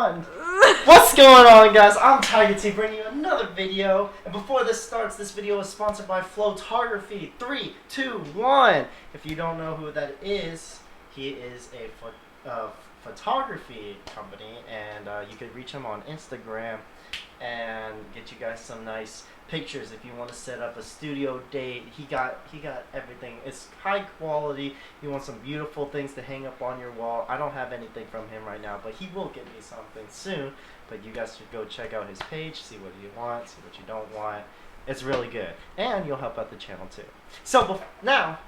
1. What's going on, guys? I'm Tiger T bringing you another video. And before this starts, this video is sponsored by Photography. 3, 2, 1. If you don't know who that is, he is a photography company, and you can reach him on Instagram and get you guys some nice pictures. If you want to set up a studio date, he got everything. It's high quality. You want some beautiful things to hang up on your wall. I don't have anything from him right now, but he will get me something soon. But you guys should go check out his page, see what you want, see what you don't want. It's really good, and you'll help out the channel too. So now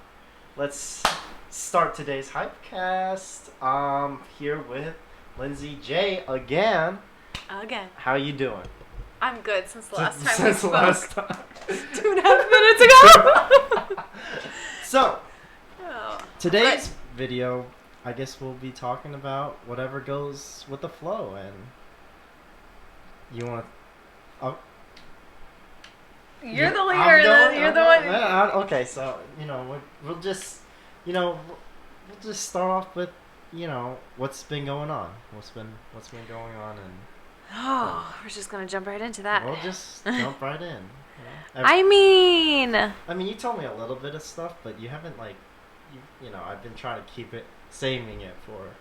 let's start today's HypeCast. Here with Lindsey J again. How you doing? I'm good since the last time we spoke. Last time. 2.5 minutes ago. So, today's video, I guess we'll be talking about whatever goes with the flow. And you want to... You're the leader. You're the one. Okay, so, we'll just start off with, what's been going on. What's been going on, and... we're just gonna jump right into that. We'll just jump right in. I mean, you told me a little bit of stuff, but you haven't I've been trying to keep it, saving it for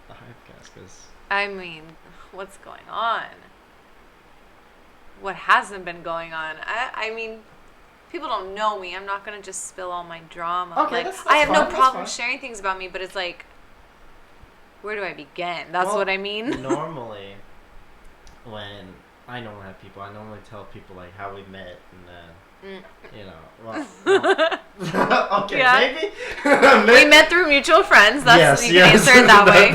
the HypeCast, because... what's going on? What hasn't been going on? I mean, people don't know me. I'm not gonna just spill all my drama. Okay, that's I have fine, no problem sharing things about me, but it's like, where do I begin? That's what I mean. Normally, when I normally have people, I normally tell people like how we met, and then okay, yeah. maybe we met through mutual friends. That's you can answer it that way.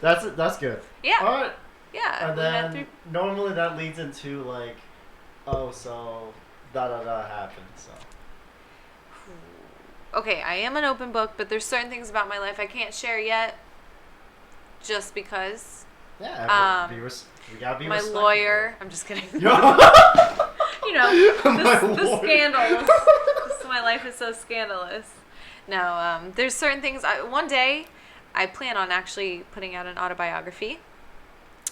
That's good. Yeah. All right. Yeah. And then normally that leads into like, so da happened. So. Okay, I am an open book, but there's certain things about my life I can't share yet. Just because. Yeah, we gotta be my respectful. lawyer. I'm just kidding. The scandals. My life is so scandalous. No, there's certain things. One day, I plan on actually putting out an autobiography.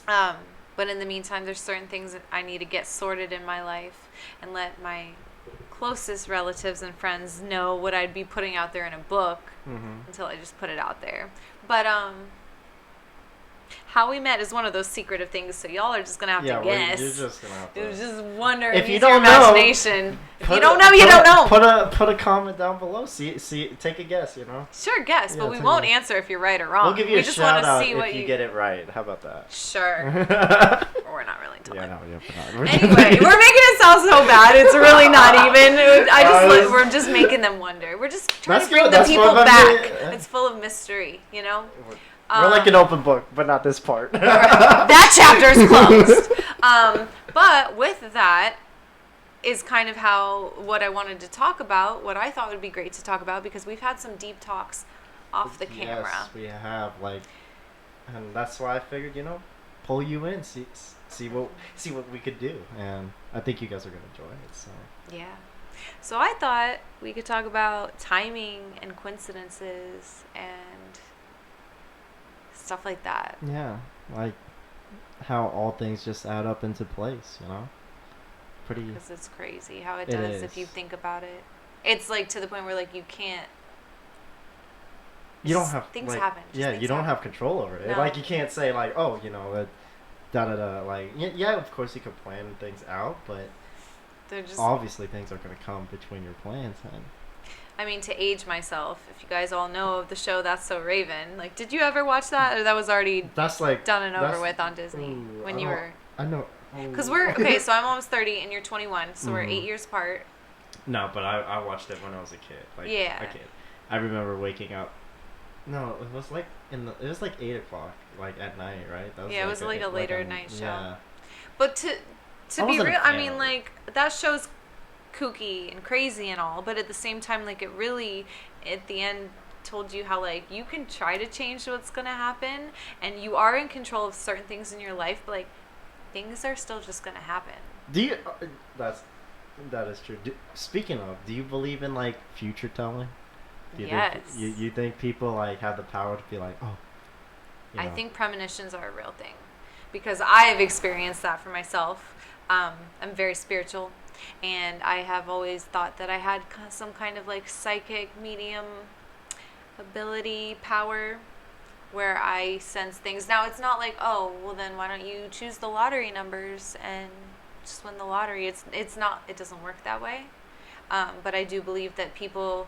But in the meantime, there's certain things that I need to get sorted in my life and let my closest relatives and friends know what I'd be putting out there in a book until I just put it out there. But how we met is one of those secretive things, so y'all are just gonna have to guess. You're just gonna have to. You're just wondering. If you use don't your imagination. If you don't know, you don't know. Put a comment down below. See, take a guess. Sure, guess, but we won't answer if you're right or wrong. We'll give you a shout out if you you get it right. How about that? Sure. We're not really talking. Anyway, we're making it sound so bad. It's really not even. We're just making them wonder. We're just trying to bring the people back. It's full of mystery, We're like an open book, but not this part. That chapter is closed. But with that is kind of what I wanted to talk about, what I thought would be great to talk about, because we've had some deep talks off the camera. Yes, we have. And that's why I figured, pull you in, see what we could do, and I think you guys are gonna enjoy it. So yeah. So I thought we could talk about timing and coincidences and stuff like that. Yeah, like how all things just add up into place, Pretty. Because it's crazy how it does if you think about it. It's like to the point where you can't. You don't have things happen. You don't have control over it. No. You can't say that of course you could plan things out, but obviously things are gonna come between your plans. And to age myself, if you guys all know of the show That's So Raven, did you ever watch that, or that was already done and over with on Disney when you were? I know. Because we're so I'm almost 30 and you're 21, so we're 8 years apart. No, but I watched it when I was a kid. A kid. I remember waking up. No, it was it was 8 o'clock, at night, right? That was it was a later night show. Yeah. But to be real, that show's kooky and crazy and all, but at the same time, it really at the end told you how you can try to change what's gonna happen, and you are in control of certain things in your life, but things are still just gonna happen. Do you? That is true. Speaking of, do you believe in future telling? Do you Yes. think, you think people have the power to be like, oh, I think premonitions are a real thing because I've experienced that for myself. I'm very spiritual, and I have always thought that I had some kind of like psychic medium ability power where I sense things. Now, it's not like, oh, well then why don't you choose the lottery numbers and just win the lottery. It's not, it doesn't work that way. But I do believe that people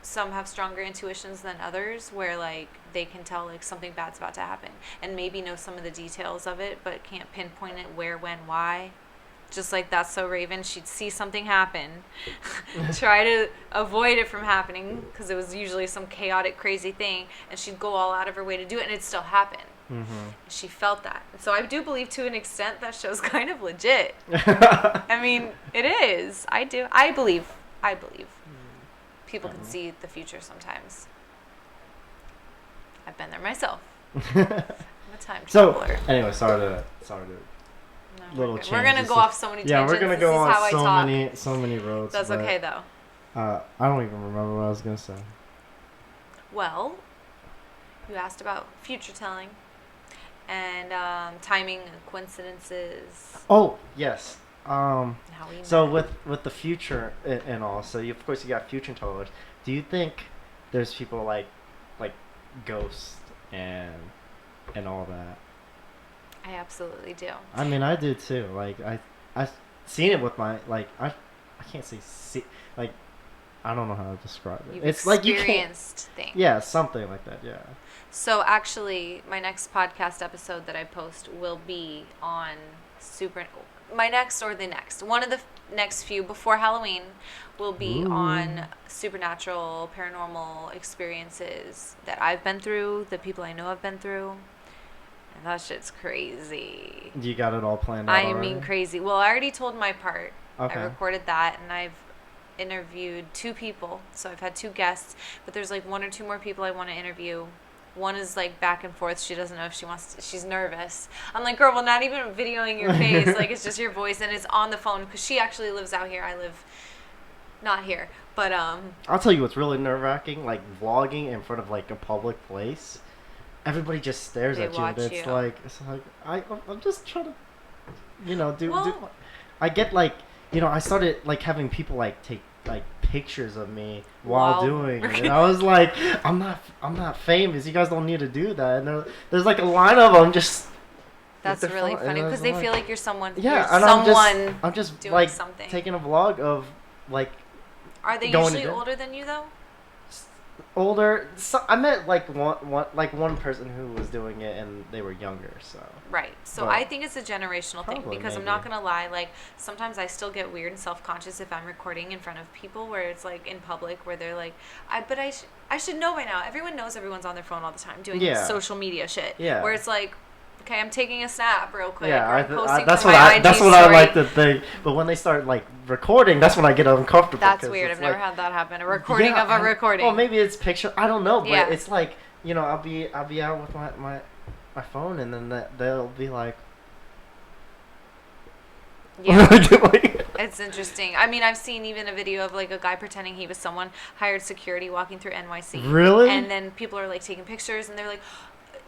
some have stronger intuitions than others where like they can tell like something bad's about to happen and maybe know some of the details of it but can't pinpoint it where, when, why. Just like That's So Raven, she'd see something happen, try to avoid it from happening because it was usually some chaotic, crazy thing, and she'd go all out of her way to do it, and it'd still happen. Mm-hmm. She felt that. So I do believe to an extent that show's kind of legit. I mean, it is. I do. I believe. People can see the future sometimes. I've been there myself. I'm a time traveler. So, anyway, sorry to no, little changes. We're gonna go off so many tangents. Yeah, we're gonna go on so many roads. That's okay though. I don't even remember what I was gonna say. Well, you asked about future telling and timing and coincidences. Oh yes. So met. with the future and all, so of course you got future tellers. Do you think there's people like ghosts and all that? I absolutely do. I mean, I do too. Like I've seen it with my I can't say see like I don't know how to describe it. You've it's like you can't. Experienced things. Yeah, something like that. Yeah. So actually, my next podcast episode that I post will be on my next or the next. One of the next few before Halloween will be on supernatural, paranormal experiences that I've been through, that people I know have been through. And that shit's crazy. You got it all planned out already? mean crazy. Well, I already told my part. Okay. I recorded that, and I've interviewed 2 people. So I've had 2 guests, but there's like 1 or 2 more people I want to interview. One is like back and forth. She doesn't know if she wants to, she's nervous. I'm like, girl, well, not even videoing your face. Like, it's just your voice, and it's on the phone because she actually lives out here. I live not here. But I'll tell you what's really nerve-wracking, like vlogging in front of like a public place. Everybody just stares at you. And it's like I'm just trying to, do. I get like, I started like having people like take like pictures of me while doing it. And I was like, I'm not famous. You guys don't need to do that. And there's like a line of them just. That's really funny because they feel like you're someone. Yeah, you're and I'm just doing like something. taking a vlog of like. Are they usually older than you though? Older. So I met like one person who was doing it, and they were younger. So. Right. So I think it's a generational thing because I'm not gonna lie. Like sometimes I still get weird and self-conscious if I'm recording in front of people where it's like in public where they're like, I should know by now. Everyone knows everyone's on their phone all the time doing social media shit. Yeah. Where it's like. Okay, I'm taking a snap real quick. Yeah, that's what I like to think. But when they start like recording, that's when I get uncomfortable. That's weird. I've never had that happen. A recording of a recording. Well, maybe it's picture. I don't know, but it's like I'll be out with my phone, and then they'll be like. Yeah, it's interesting. I mean, I've seen even a video of like a guy pretending he was someone, hired security walking through NYC. Really? And then people are like taking pictures, and they're like.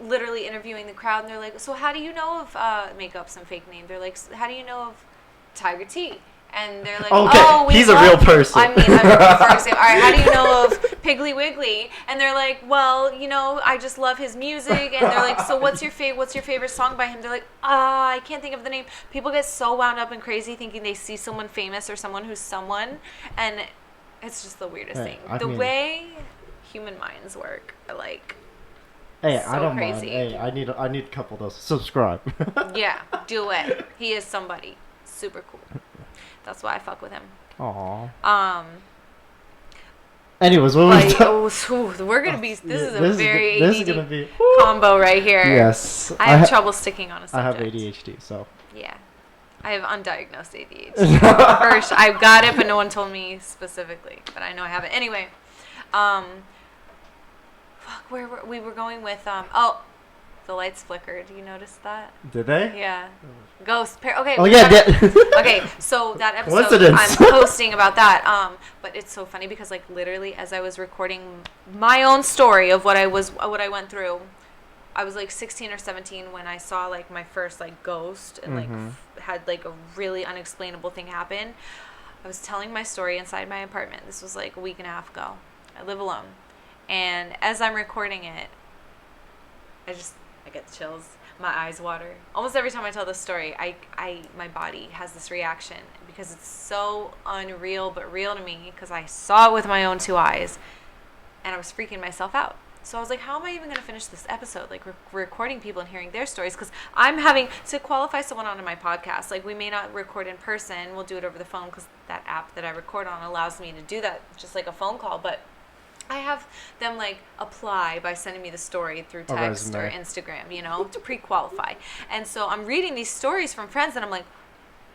Literally interviewing the crowd, and they're like, so how do you know of make up some fake name? They're like, how do you know of Tiger T? And they're like, he's a real person. I mean, for example, all right, how do you know of Piggly Wiggly? And they're like, well, I just love his music. And they're like, so what's your favorite song by him? They're like, I can't think of the name. People get so wound up and crazy thinking they see someone famous or someone who's someone, and it's just the weirdest thing. The way human minds work, like. Hey, so I don't crazy. Mind. Hey, I need a couple of those. Subscribe. Yeah, do it. He is somebody super cool. That's why I fuck with him. Aww. Anyways, we're gonna be. This is a very ADD combo right here. Yes. I have trouble sticking on a subject. I have ADHD, so. Yeah, I have undiagnosed ADHD. First, I've got it, but no one told me specifically. But I know I have it. Anyway, fuck, where we were going with the lights flickered. You noticed that? Did they? Yeah. Ghost. Okay. Oh yeah. Okay, so that episode I'm posting about that. But it's so funny because like literally as I was recording my own story of what I went through, I was like 16 or 17 when I saw like my first like ghost and like had like a really unexplainable thing happen. I was telling my story inside my apartment. This was like a week and a half ago. I live alone. And as I'm recording it, I get chills. My eyes water. Almost every time I tell this story, my body has this reaction because it's so unreal but real to me because I saw it with my own 2 eyes and I was freaking myself out. So I was like, how am I even going to finish this episode? Like recording people and hearing their stories because I'm having to qualify someone onto my podcast. Like we may not record in person. We'll do it over the phone because that app that I record on allows me to do that just like a phone call. But I have them like apply by sending me the story through text or Instagram, you know, to pre-qualify. And so I'm reading these stories from friends and I'm like,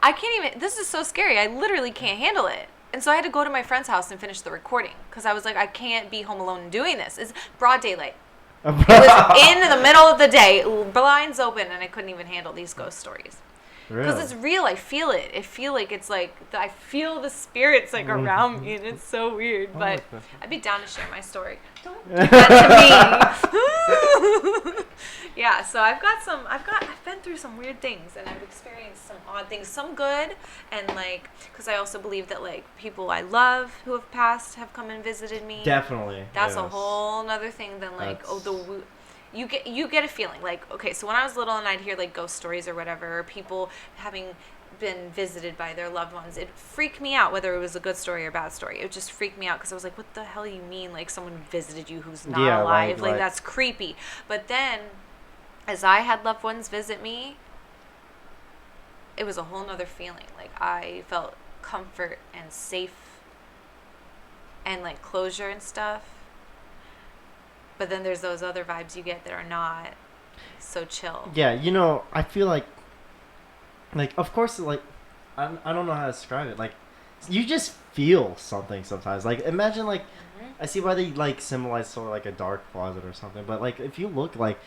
I can't even, this is so scary. I literally can't handle it. And so I had to go to my friend's house and finish the recording because I was like, I can't be home alone doing this. It's broad daylight. It was in the middle of the day, blinds open, and I couldn't even handle these ghost stories. Because it's real. I feel it. I feel like it's like, I feel the spirits like around me, and it's so weird. But I'd be down to share my story. Don't do that to me. Yeah, so I've been through some weird things, and I've experienced some odd things, some good, and like, because I also believe that like people I love who have passed have come and visited me. Definitely. That's a whole nother thing than like, you get a feeling like, okay, so when I was little and I'd hear like ghost stories or whatever, or people having been visited by their loved ones, it freaked me out whether it was a good story or a bad story. It would just freak me out because I was like, what the hell you mean like someone visited you who's not alive? Like that's creepy. But then as I had loved ones visit me, it was a whole nother feeling. Like I felt comfort and safe and like closure and stuff. But then there's those other vibes you get that are not so chill. Yeah, you know, I feel like, of course, like, I don't know how to describe it. Like, you just feel something sometimes. Like, imagine, like, I see why they, like, symbolize sort of like a dark closet or something. But, like, if you look, like,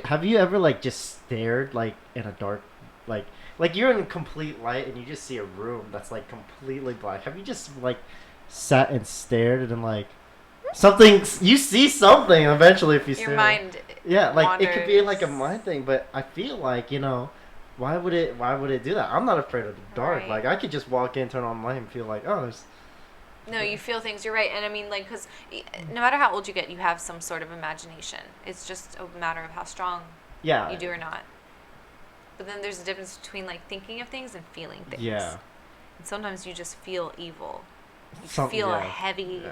have you ever, like, just stared, like, in a dark, like you're in complete light and you just see a room that's, like, completely black. Have you just, like, sat and stared and then, like, something, you see something eventually if you stare. Your mind like, it could be, like, a mind thing. But I feel like, you know, why would it do that? I'm not afraid of the dark. Right. Like, I could just walk in, turn on the light, and feel like, oh, there's... No, you feel things. You're right. And I mean, like, because no matter how old you get, you have some sort of imagination. It's just a matter of how strong you do or not. But then there's a difference between, like, thinking of things and feeling things. Yeah. And sometimes you just feel evil. You feel a heavy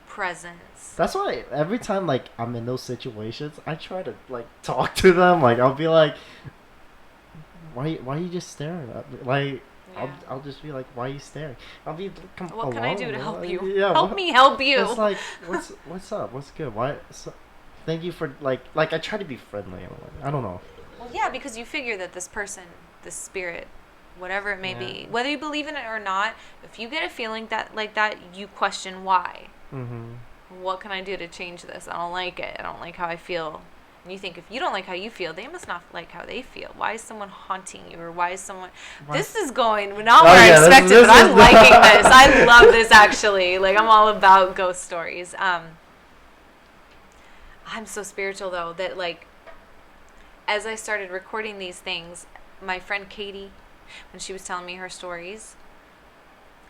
presence. That's why every time, like, I'm in those situations, I try to, like, talk to them. Like, I'll be like, why are you just staring at me? Like... Yeah. I'll just be like, why are you staring? I'll be what can I do to help you? Yeah, help me help you. It's like, what's up? What's good? Why? Thank you for like I try to be friendly. I don't know. Well, yeah, because you figure that this person, this spirit, whatever it may be, whether you believe in it or not, if you get a feeling that like that, you question why. Mm-hmm. What can I do to change this? I don't like it. I don't like how I feel. And you think if you don't like how you feel, they must not like how they feel. Why is someone haunting you? Or why is someone... This is going not where I expected, but I'm liking this. I love this, actually. Like, I'm all about ghost stories. I'm so spiritual, though, that, like, as I started recording these things, my friend Katie, when she was telling me her stories,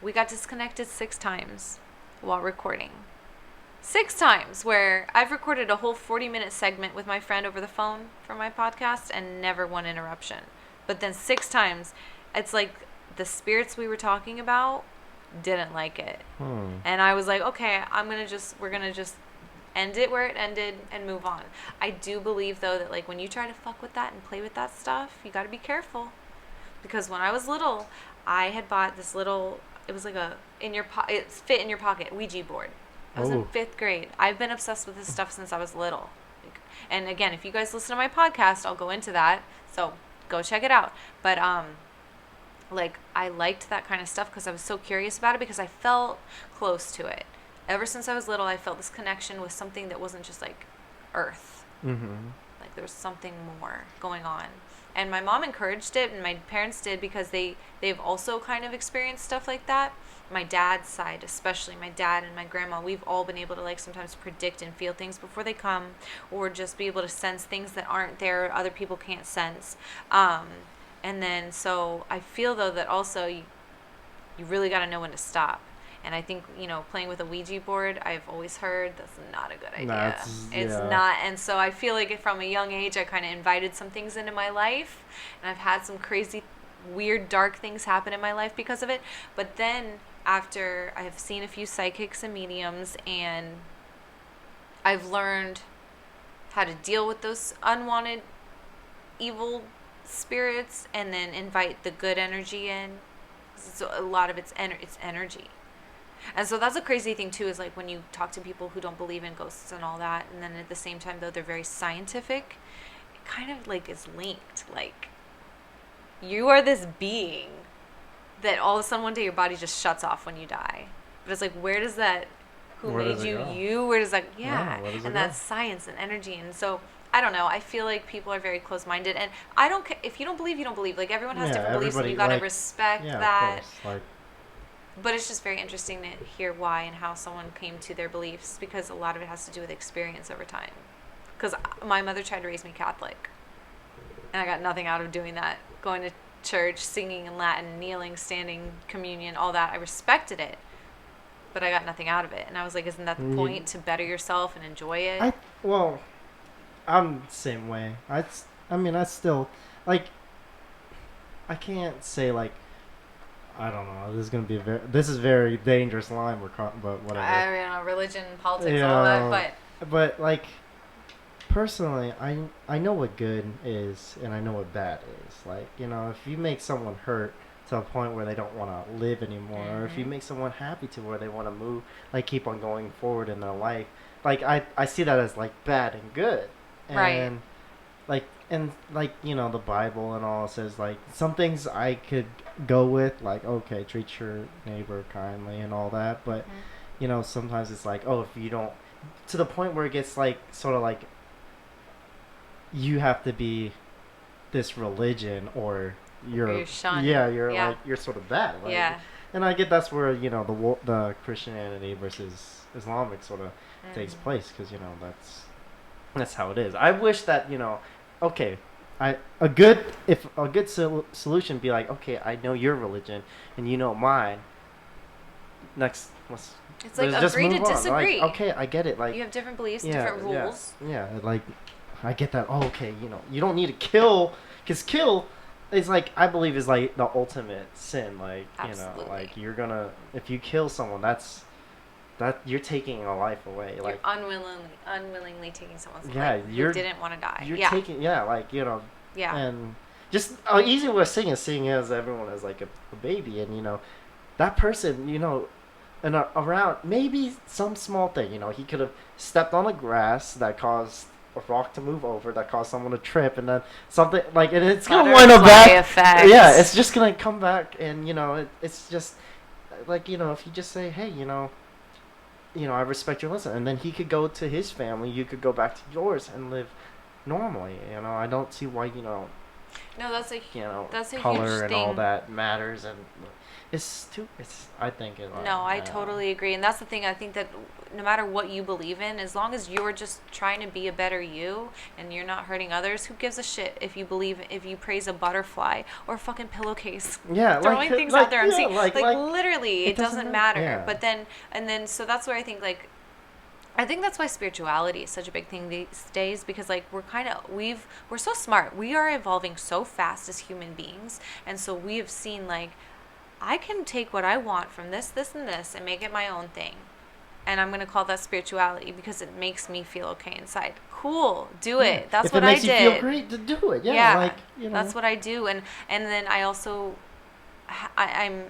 we got disconnected 6 times while recording. 6 times where I've recorded a whole 40-minute segment with my friend over the phone for my podcast and never one interruption. But then 6 times, it's like the spirits we were talking about didn't like it. And I was like, okay, we're going to just end it where it ended and move on. I do believe, though, that like when you try to fuck with that and play with that stuff, you got to be careful. Because when I was little, I had bought this little, it was like it's fit in your pocket Ouija board. I was in 5th grade. I've been obsessed with this stuff since I was little. And again, if you guys listen to my podcast, I'll go into that. So go check it out. But like I liked that kind of stuff because I was so curious about it because I felt close to it. Ever since I was little, I felt this connection with something that wasn't just like Earth. Mm-hmm. Like there was something more going on. And my mom encouraged it, and my parents did, because they've also kind of experienced stuff like that. My dad's side, especially my dad and my grandma, we've all been able to like sometimes predict and feel things before they come, or just be able to sense things that aren't there, other people can't sense. And then so I feel though that also you really got to know when to stop. And I think, playing with a Ouija board, I've always heard that's not a good idea. It's not. And so I feel like from a young age, I kind of invited some things into my life. And I've had some crazy, weird, dark things happen in my life because of it. But then after I've seen a few psychics and mediums, and I've learned how to deal with those unwanted, evil spirits, and then invite the good energy in. So a lot of it's energy. And so that's a crazy thing too, is like when you talk to people who don't believe in ghosts and all that, and then at the same time though they're very scientific, it kind of like is linked. Like, you are this being that all of a sudden one day your body just shuts off when you die. But it's like, where does that, where does that, and that's science and energy. And so I don't know, I feel like people are very close-minded, and I don't care if you don't believe, you don't believe. Like, everyone has different beliefs, and you gotta respect that. Of course. But it's just very interesting to hear why and how someone came to their beliefs, because a lot of it has to do with experience over time. Because my mother tried to raise me Catholic, and I got nothing out of doing that. Going to church, singing in Latin, kneeling, standing, communion, all that. I respected it, but I got nothing out of it. And I was like, isn't that the point, to better yourself and enjoy it? I'm the same way. I still, like, I can't say, like, I don't know. This is very dangerous line but whatever. I don't know, religion, politics, all that, but like, personally, I know what good is and I know what bad is. Like, if you make someone hurt to a point where they don't want to live anymore, or if you make someone happy to where they want to move, like, keep on going forward in their life, like, I see that as like bad and good, and right. The Bible and all says, like, some things I could go with, like, okay, treat your neighbor kindly and all that, but sometimes it's like, oh, if you don't, to the point where it gets like sort of like you have to be this religion or you're shunned. Like, you're sort of bad, like, and I get that's where the Christianity versus Islamic sort of takes place, because that's how it is. I wish that okay, a good solution be like, okay, I know your religion and you know mine. Next, it's like agree to disagree. Like, okay, I get it. Like, you have different beliefs, different rules. Yeah, like, I get that. Oh, okay, you don't need to kill, because kill is like, I believe, is like the ultimate sin. Like, absolutely. Like, if you kill someone, that you're taking a life away. Like, you're unwillingly taking someone's life. You didn't want to die. You're taking, and just an easy way of seeing as everyone as like a baby, and that person, and around maybe some small thing, he could have stepped on the grass that caused a rock to move over, that caused someone to trip, and then something like, and it's gonna wind up back. Effect. Yeah, it's just gonna come back, and it's just like, if you just say, hey, I respect your listen, and then he could go to his family, you could go back to yours and live normally. I don't see why no, that's a color huge and thing. all that matters, and I think it. No, I totally agree, and that's the thing. I think that no matter what you believe in, as long as you're just trying to be a better you and you're not hurting others, who gives a shit if you praise a butterfly or a fucking pillowcase? Yeah, throwing things out there. I'm saying, like literally, it doesn't matter. Yeah. But then, so that's where I think, like, I think that's why spirituality is such a big thing these days, because like we're so smart. We are evolving so fast as human beings, and so we have seen, like, I can take what I want from this, and this, and make it my own thing. And I'm going to call that spirituality because it makes me feel okay inside. Cool. Do it. That's what I did. If it makes you feel great, to do it. Yeah. Like, that's what I do. And then I also, I'm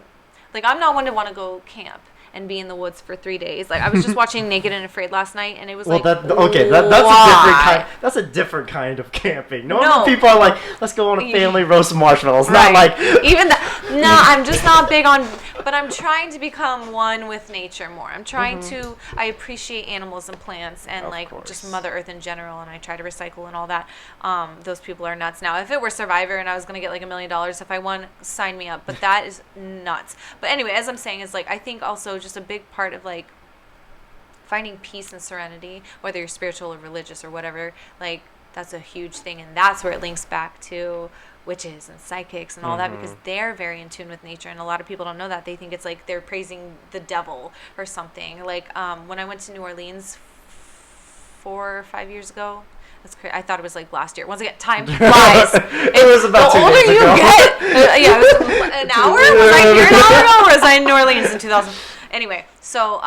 like, I'm not one to want to go camp. and be in the woods for 3 days. Like I was just watching Naked and Afraid last night, and it was that's a different kind. That's a different kind of camping. Normally people are like, let's go on a family roast of marshmallows. Not like even I'm just not big on. But I'm trying to become one with nature more. I'm trying to. I appreciate animals and plants and just Mother Earth in general, and I try to recycle and all that. Those people are nuts. Now, if it were Survivor and I was gonna get like $1 million if I won, sign me up. But that is nuts. But anyway, as I'm saying, is like I think also just a big part of like finding peace and serenity, whether you're spiritual or religious or whatever. Like that's a huge thing, and that's where it links back to witches and psychics and all that, because they're very in tune with nature, and a lot of people don't know that. They think it's like they're praising the devil or something. Like when I went to New Orleans 4 or 5 years ago, that's crazy. I thought it was like last year. Once again, time flies. It was about 2 days ago. The older you get, it was an hour. Was I here an hour ago, or was I in New Orleans in 2000? Anyway, so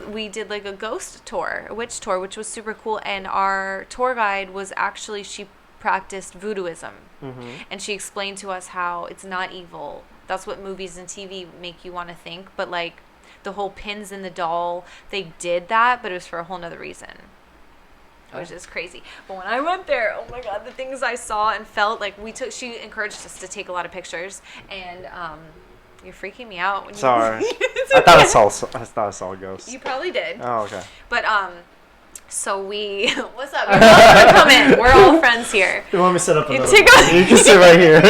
we did like a ghost tour, a witch tour, which was super cool, and our tour guide was actually, she practiced voodooism, and she explained to us how it's not evil. That's what movies and TV make you want to think, but like the whole pins in the doll, they did that, but it was for a whole nother reason, which is crazy. But when I went there, oh my god, the things I saw and felt, like she encouraged us to take a lot of pictures, and you're freaking me out when sorry. I thought I saw a ghost. You probably did. Oh, okay. But so we, what's up? You're welcome to come in. We're all friends here. You want me to set up another one? You can sit right here.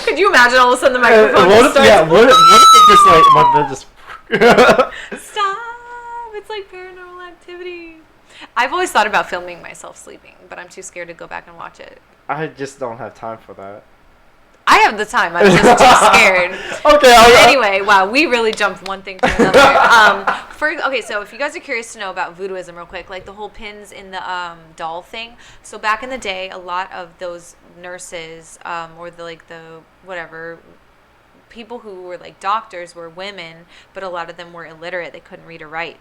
Could you imagine all of a sudden the microphone what if it just like, my bed just... Stop. It's like Paranormal Activity. I've always thought about filming myself sleeping, but I'm too scared to go back and watch it. I just don't have time for that. I have the time. I'm just too scared. Okay. Anyway, wow, we really jumped one thing to another. Okay, so if you guys are curious to know about voodooism real quick, like the whole pins in the doll thing. So back in the day, a lot of those nurses or the whatever people who were like doctors were women, but a lot of them were illiterate. They couldn't read or write.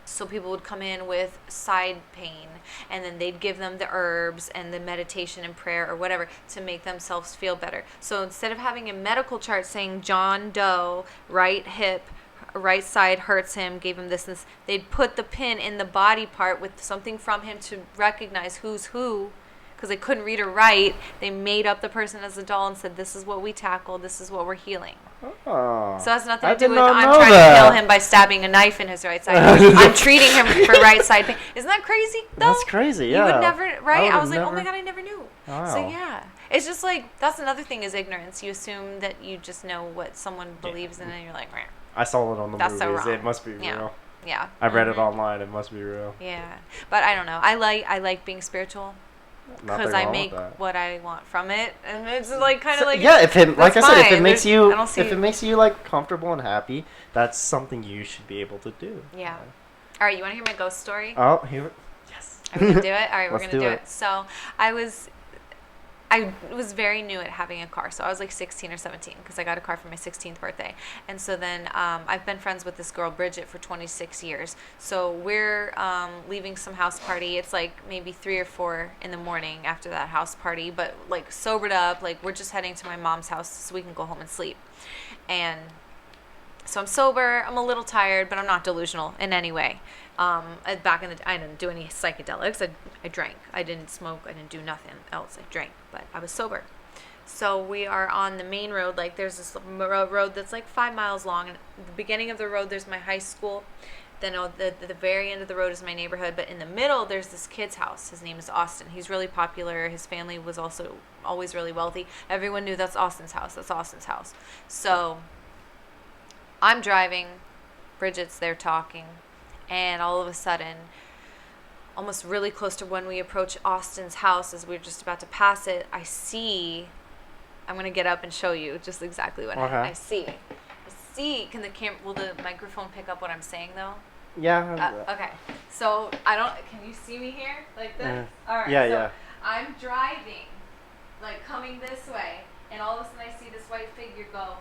So people would come in with side pain, and then they'd give them the herbs and the meditation and prayer or whatever to make themselves feel better. So instead of having a medical chart saying John Doe, right hip, right side hurts him, gave him this and this, they'd put the pin in the body part with something from him to recognize who's who. Because they couldn't read or write, they made up the person as a doll and said, this is what we tackled, this is what we're healing. Oh, so it has nothing to do with I'm trying to kill him by stabbing a knife in his right side. I'm treating him for right side pain. Isn't that crazy, though? That's crazy, yeah. You would never, right? I was like, oh my god, I never knew. Wow. So yeah. It's just like, that's another thing is ignorance. You assume that you just know what someone believes in, and you're like, meh. I saw it on the movies. So wrong. It must be real. Yeah. I read it online. It must be real. Yeah. But I don't know. I like being spiritual. Because I make what I want from it, and it's like kind of like if it, like I said, if it makes you if it makes you like comfortable and happy, that's something you should be able to do. Yeah. All right, you want to hear my ghost story? Oh, here. Yes. Are we gonna do it? All right, we're Let's gonna do it. So I was very new at having a car. So I was like 16 or 17 because I got a car for my 16th birthday. And so then I've been friends with this girl, Bridget, for 26 years. So we're leaving some house party. It's like maybe 3 or 4 in the morning after that house party, but like sobered up. Like we're just heading to my mom's house so we can go home and sleep. And so I'm sober. I'm a little tired, but I'm not delusional in any way. Back in the day, I didn't do any psychedelics. I drank. I didn't smoke. I didn't do nothing else. I drank, but I was sober. So we are on the main road. Like there's this road that's like 5 miles long. And at the beginning of the road, there's my high school. Then the very end of the road is my neighborhood. But in the middle, there's this kid's house. His name is Austin. He's really popular. His family was also always really wealthy. Everyone knew that's Austin's house. That's Austin's house. So I'm driving. Bridget's there talking. And all of a sudden, almost really close to when we approach Austin's house, as we're just about to pass it, I'm going to get up and show you just exactly what I see. Can will the microphone pick up what I'm saying, though? Yeah. Okay. So, can you see me here? Like this? All right. Yeah. I'm driving, like coming this way, and all of a sudden I see this white figure go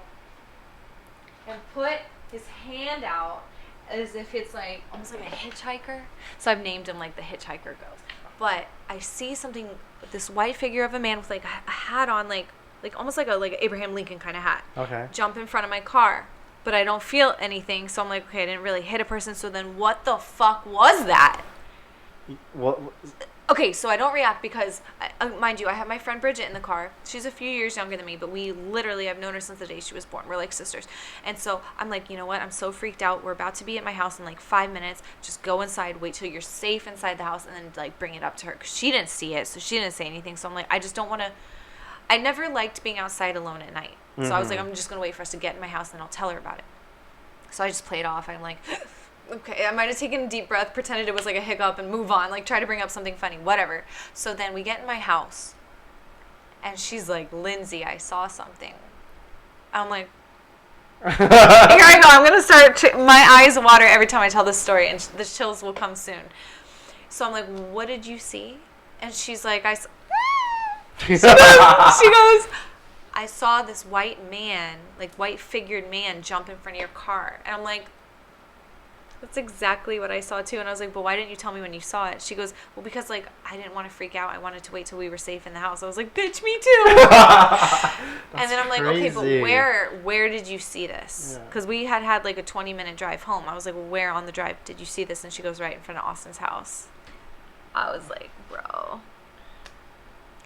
and put his hand out as if it's like almost like a hitchhiker. So I've named him like the hitchhiker ghost. But I see something, this white figure of a man with like a hat on, like almost like a Abraham Lincoln kind of hat. Okay. Jump in front of my car. but I don't feel anything. So I'm like, okay, I didn't really hit a person. So then what the fuck was that? What? Okay, so I don't react because, mind you, I have my friend Bridget in the car. She's a few years younger than me, but I've known her since the day she was born. We're like sisters. And so I'm like, you know what? I'm so freaked out. We're about to be at my house in like 5 minutes. Just go inside, wait till you're safe inside the house, and then like bring it up to her. Because she didn't see it, so she didn't say anything. So I'm like, I just don't want to. I never liked being outside alone at night. So I was like, I'm just going to wait for us to get in my house, and I'll tell her about it. So I just played off. I'm like... Okay, I might have taken a deep breath, pretended it was like a hiccup, and move on. Like, try to bring up something funny, whatever. So then we get in my house, and she's like, Lindsey, I saw something. I'm like, here I go. I'm going to start, my eyes water every time I tell this story, and the chills will come soon. So I'm like, what did you see? And she's like, she goes, I saw this white man, like white-figured man jump in front of your car. And I'm like, that's exactly what I saw too. And I was like, but why didn't you tell me when you saw it? She goes, well, because like I didn't want to freak out. I wanted to wait till we were safe in the house. I was like, bitch, me too. And then I'm like, okay, but where did you see this? Because we had like a 20-minute drive home. I was like, well, where on the drive did you see this? And she goes, right in front of Austin's house. I was like, bro.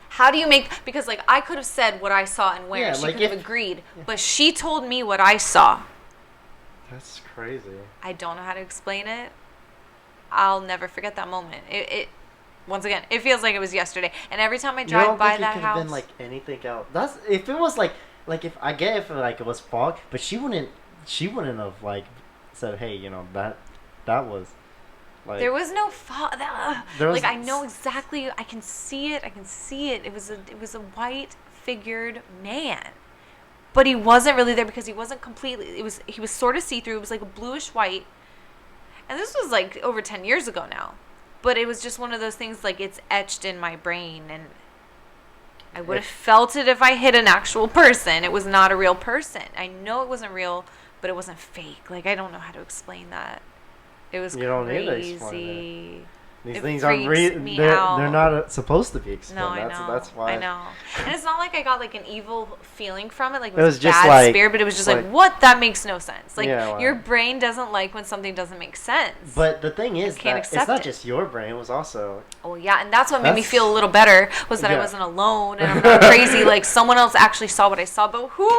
How do you because like I could have said what I saw and where. Yeah, she could have agreed. Yeah. But she told me what I saw. That's crazy. I don't know how to explain it. I'll never forget that moment. It once again, it feels like it was yesterday. And every time I drive by that house, it could have been like anything else. That's if it was like if I get if like it was fog, but she wouldn't have like said, hey, you know that was like there was no fog. Like I know exactly. I can see it. It was a white figured man. But he wasn't really there because he wasn't completely. He was sort of see-through. It was like a bluish white, and this was like over 10 years ago now. But it was just one of those things like it's etched in my brain, and I would have felt it if I hit an actual person. It was not a real person. I know it wasn't real, but it wasn't fake. Like I don't know how to explain that. It was crazy. Don't need to explain it. These things aren't real. They're not supposed to be explained. No, I know. That's why. I know. And it's not like I got like an evil feeling from it. Like it was a just bad like, spirit, but it was just like, what? That makes no sense. Like yeah, your brain doesn't like when something doesn't make sense. But the thing is that it's not just your brain. It was also. Oh yeah, and that's what made me feel a little better was that I wasn't alone and I'm not crazy. Like someone else actually saw what I saw. But who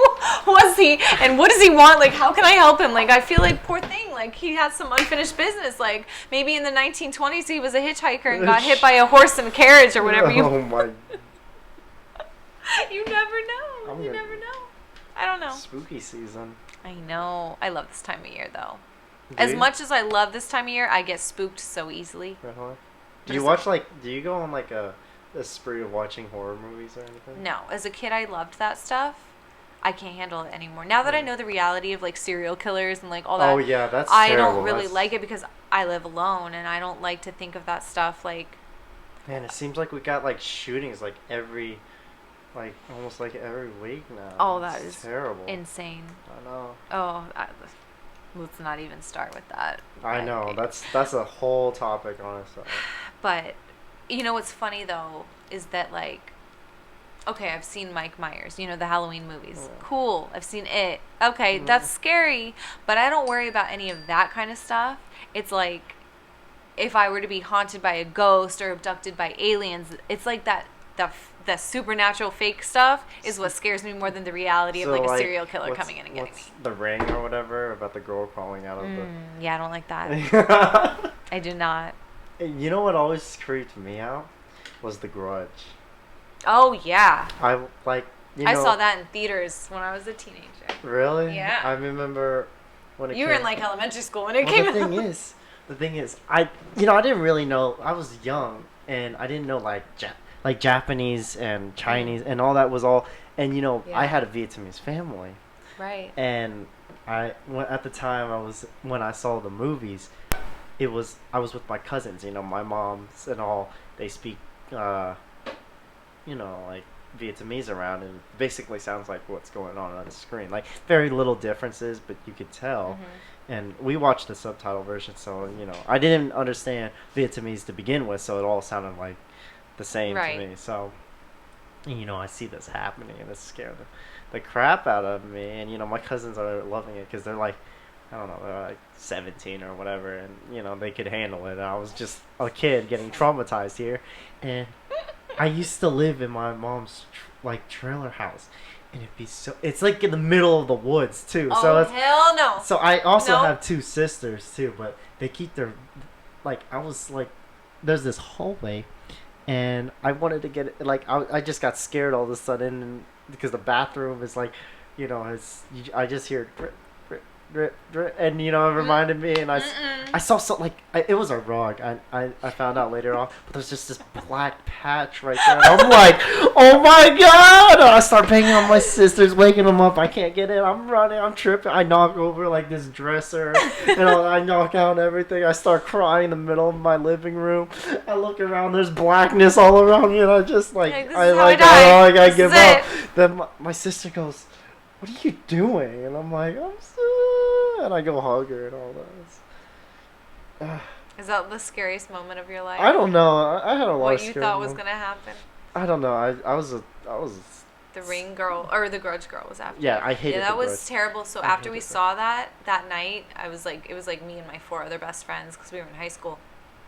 was he? And what does he want? Like how can I help him? Like I feel like poor thing. Like he had some unfinished business. Like maybe in the 1920s he was a hitchhiker and got hit by a horse and carriage or whatever. Oh my! You never know. You never know. I don't know. Spooky season. I know. I love this time of year though. As much as I love this time of year, I get spooked so easily. Do you go on like a spree of watching horror movies or anything? No. As a kid, I loved that stuff. I can't handle it anymore. Now that I know the reality of like serial killers and like all that. Oh yeah, that's I terrible. don't really like it because I live alone and I don't like to think of that stuff like. Man, it seems like we got like shootings like almost like every week now. Oh, that is terrible. Insane. I know. Oh, let's not even start with that. I know. That's a whole topic on itself. But you know what's funny though is that like, okay, I've seen Mike Myers, you know, the Halloween movies. Yeah. Cool. I've seen it. Okay, that's scary, but I don't worry about any of that kind of stuff. It's like if I were to be haunted by a ghost or abducted by aliens, it's like the supernatural fake stuff is what scares me more than the reality of like a serial killer coming in and getting me. The Ring or whatever about the girl crawling out of the. Yeah, I don't like that. I do not. You know what always creeped me out was The Grudge. Oh yeah. I saw that in theaters when I was a teenager. Really? Yeah. I remember when it. You were in like elementary school when it came out. The thing is, I didn't really know. I was young and I didn't know like Japanese and Chinese and all that was all. And I had a Vietnamese family. Right. And at the time when I saw the movies, I was with my cousins. My moms and all. They speak. Like Vietnamese around, and basically sounds like what's going on the screen. Like very little differences, but you could tell. Mm-hmm. And we watched the subtitle version, so I didn't understand Vietnamese to begin with, so it all sounded like the same to me. So, I see this happening, and it scared the crap out of me, and my cousins are loving it because they're like, I don't know, they're like 17 or whatever, and they could handle it. And I was just a kid getting traumatized here, and I used to live in my mom's like trailer house, and it's like in the middle of the woods too. Oh, so hell no. So I also Nope. have two sisters too, but they keep their I was like, there's this hallway, and I wanted to get it, I just got scared all of a sudden, because the bathroom is like, I just hear drip, drip, drip, drip, and it reminded me, and I saw something it was a rug. I found out later on, but there's just this black patch right there, and I'm like, oh my god! And I start banging on my sisters, waking them up. I can't get in. I'm running. I'm tripping. I knock over this dresser, and I knock out everything. I start crying in the middle of my living room. I look around. There's blackness all around me, and I just I gotta give up. Then my sister goes, what are you doing? And I'm like, I'm so... And I go hug her and all that. Is that the scariest moment of your life? I don't know. I had a lot of what scary you thought was moments. gonna happen. I don't know. I was The ring girl or the grudge girl was after. Yeah, I hated. Yeah, that the was grudge. terrible. So after we saw that night, it was like me and my 4 other best friends because we were in high school.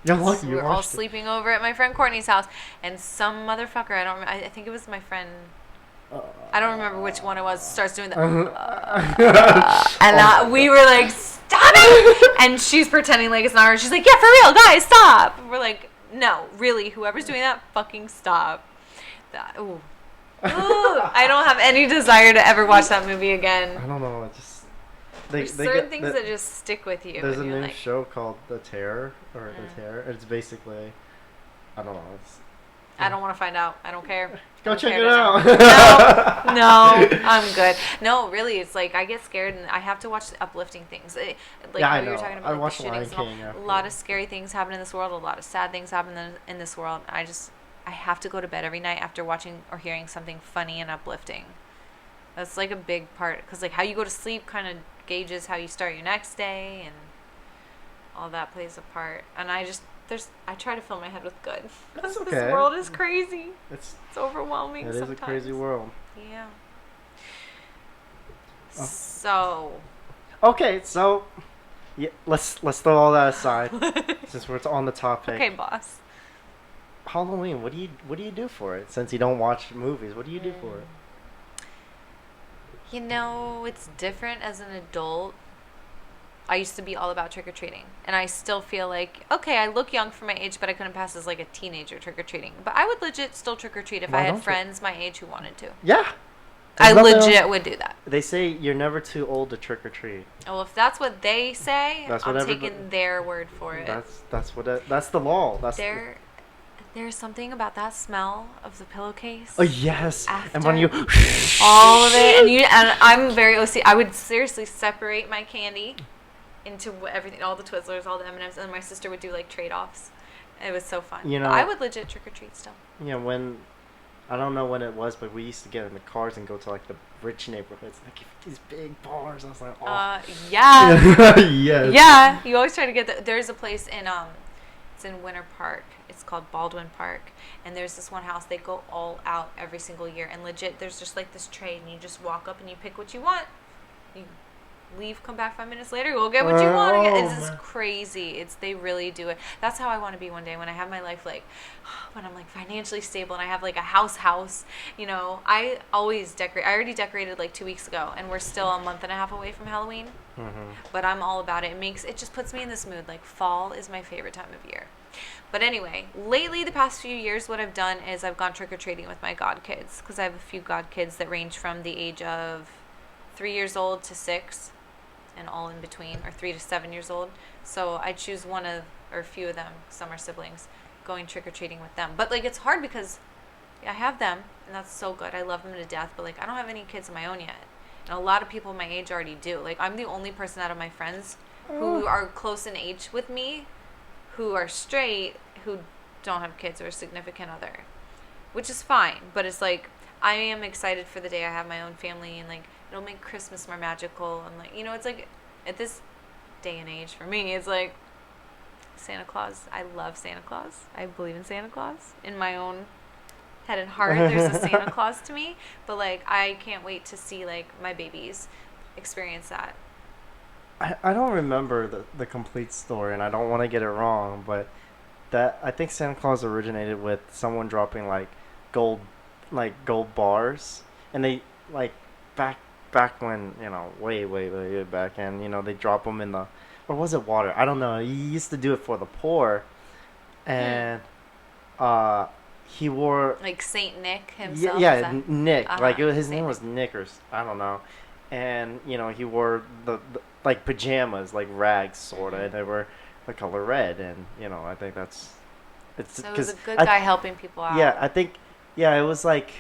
Yeah, lucky So you we were all watched it. sleeping over at my friend Courtney's house, and some motherfucker, I don't remember, I think it was my friend, I don't remember which one it was, starts doing the and we were like, stop it! And she's pretending like it's not her. She's like, yeah, for real, guys, stop! And we're like, no, really, whoever's doing that, fucking stop. Ooh. I don't have any desire to ever watch that movie again. I don't know. It just There's certain things that just stick with you. There's a new show called The Terror, The Terror. It's basically, I don't know. I don't want to find out. I don't care. Go check it out. No, I'm good. No, really, it's like I get scared and I have to watch the uplifting things. I you know. were talking about I watched the Lion shootings and King. a lot of scary things happen in this world. A lot of sad things happen in this world. I have to go to bed every night after watching or hearing something funny and uplifting. That's like a big part because how you go to sleep kind of gauges how you start your next day, and all that plays a part. And I try to fill my head with good. That's okay. This world is crazy. It's overwhelming. It is sometimes. a crazy world. Yeah. Oh. So. Okay, so yeah, let's throw all that aside since we're on the topic. Okay, boss. Halloween. What do you do for it? Since you don't watch movies, what do you do for it? It's different as an adult. I used to be all about trick-or-treating. And I still feel like, okay, I look young for my age, but I couldn't pass as a teenager trick-or-treating. But I would legit still trick-or-treat if I had friends my age who wanted to. Yeah. I legit would do that. They say you're never too old to trick-or-treat. Well, if that's what they say, I'm taking their word for it. That's the law. There's something about that smell of the pillowcase. Oh yes, after and when you all of it, and I'm very OCD. I would seriously separate my candy into everything, all the Twizzlers, all the M&Ms, and my sister would do trade-offs. It was so fun. I would legit trick or treat still. Yeah, when I don't know when it was, but we used to get in the cars and go to the rich neighborhoods, these big bars. I was like, oh. Yeah. Yes. Yeah, you always try to get there's a place in it's in Winter Park. It's called Baldwin Park, and there's this one house. They go all out every single year, and legit, there's just this tray, and you just walk up and you pick what you want. You leave, come back 5 minutes later, go get what you want. It's just crazy. They really do it. That's how I want to be one day when I have my life when I'm financially stable and I have a house. I always decorate. I already decorated 2 weeks ago, and we're still a month and a half away from Halloween. Mm-hmm. But I'm all about it. It just puts me in this mood. Fall is my favorite time of year. But anyway, lately, the past few years, what I've done is I've gone trick-or-treating with my godkids, because I have a few godkids that range from the age of 3 years old to 6, and all in between, or 3 to 7 years old. So I choose a few of them, some are siblings, going trick-or-treating with them. But it's hard because I have them, and that's so good. I love them to death, but I don't have any kids of my own yet. And a lot of people my age already do. I'm the only person out of my friends who are close in age with me, who are straight, who don't have kids or a significant other, which is fine. But it's I am excited for the day I have my own family, and it'll make Christmas more magical. And it's at this day and age for me, it's Santa Claus. I love Santa Claus. I believe in Santa Claus in my own head and heart, there's a Santa Claus to me. But like, I can't wait to see like my babies experience that. I don't remember the complete story, and I don't want to get it wrong, but that I think Santa Claus originated with someone dropping gold gold bars, and they like back when, way back, and they drop them in the, or was it water? I don't know. He used to do it for the poor, and he wore like Saint Nick himself. Nick. Like his name Nick. was Nick, or I don't know, and he wore the like pajamas, like rags sorta, and they were the color red, and I think it's so it was a good guy helping people out. Yeah, I think it was like,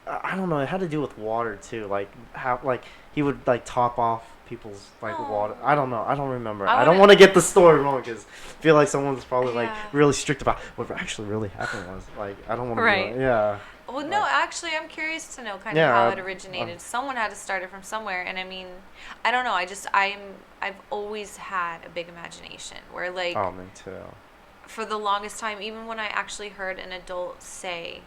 I don't know, it had to do with water too, like how he would top off people's water. I don't know, I don't remember. I don't want to get the story wrong, because I feel like someone's probably really strict about what actually really happened. Was I don't want to Well, no, actually, I'm curious to know kind of how it originated. Someone had to start it from somewhere, and I mean, I don't know. I've always had a big imagination where oh, me too. For the longest time, even when I actually heard an adult say,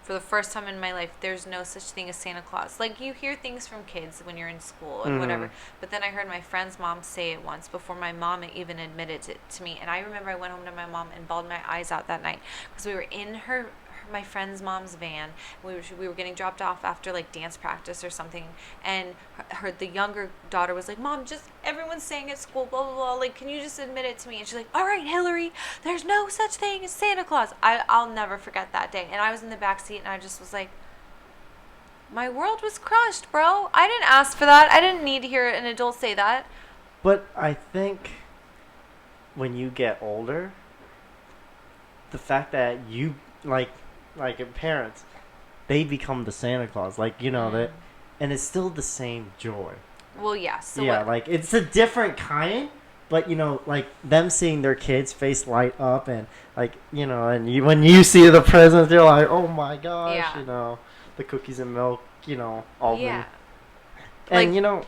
for the first time in my life, there's no such thing as Santa Claus. Like, you hear things from kids when you're in school and whatever, but then I heard my friend's mom say it once before my mom even admitted it to me, and I remember I went home to my mom and bawled my eyes out that night, because we were in my friend's mom's van. We were getting dropped off after dance practice or something, and the younger daughter was like, "Mom, just everyone's saying at school, blah blah blah. Like, can you just admit it to me?" And she's like, "All right, Hillary, there's no such thing as Santa Claus." I'll never forget that day. And I was in the back seat, and I just was like, my world was crushed, bro. I didn't ask for that. I didn't need to hear an adult say that. But I think when you get older, the fact that you like parents, they become the Santa Claus, that, and it's still the same joy. Well, yeah. So it's a different kind, but them seeing their kids' face light up, and and when you see the presents, you're like, oh my gosh, the cookies and milk, all the, and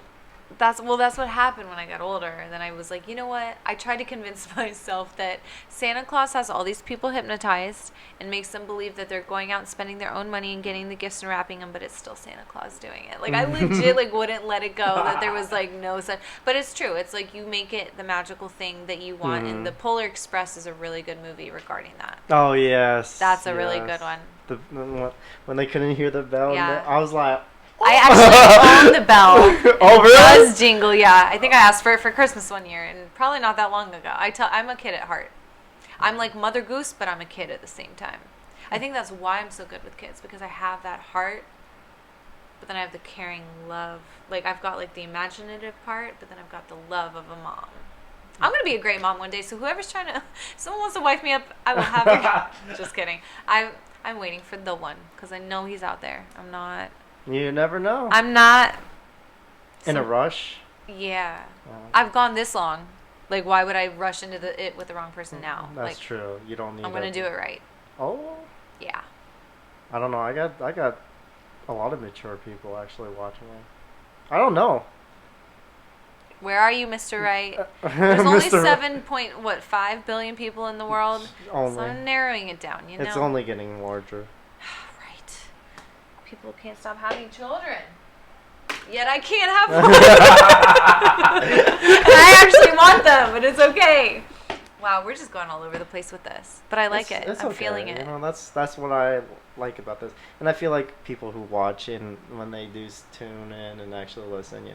that's what happened when I got older. And then I was like, you know what? I tried to convince myself that Santa Claus has all these people hypnotized and makes them believe that they're going out and spending their own money and getting the gifts and wrapping them, but it's still Santa Claus doing it. I legit wouldn't let it go that there was no such. But it's true. It's you make it the magical thing that you want. And the Polar Express is a really good movie regarding that. Oh yes, that's a really good one. When they couldn't hear the bell, I was like, I actually own the bell. Oh, really? It does jingle, yeah. I think I asked for it for Christmas one year, and probably not that long ago. I'm a kid at heart. I'm like Mother Goose, but I'm a kid at the same time. I think that's why I'm so good with kids, because I have that heart, but then I have the caring love. I've got the imaginative part, but then I've got the love of a mom. I'm going to be a great mom one day, so someone wants to wife me up, I will have her. Just kidding. I'm waiting for the one, because I know he's out there. I'm not... You never know. I'm not in a rush. Yeah, I've gone this long. Why would I rush into it with the wrong person now? That's true. You don't need. I'm gonna do it right. Oh. Yeah. I don't know. I got a lot of mature people actually watching me. I don't know. Where are you, Mr. Right? There's only 7.5 billion people in the world. Only. So I'm narrowing it down. It's only getting larger. People can't stop having children, yet I can't have one. And I actually want them, but it's okay. Wow, we're just going all over the place with this, but I like it. I'm feeling it. That's what I like about this, and I feel like people who watch and when they do tune in and actually listen,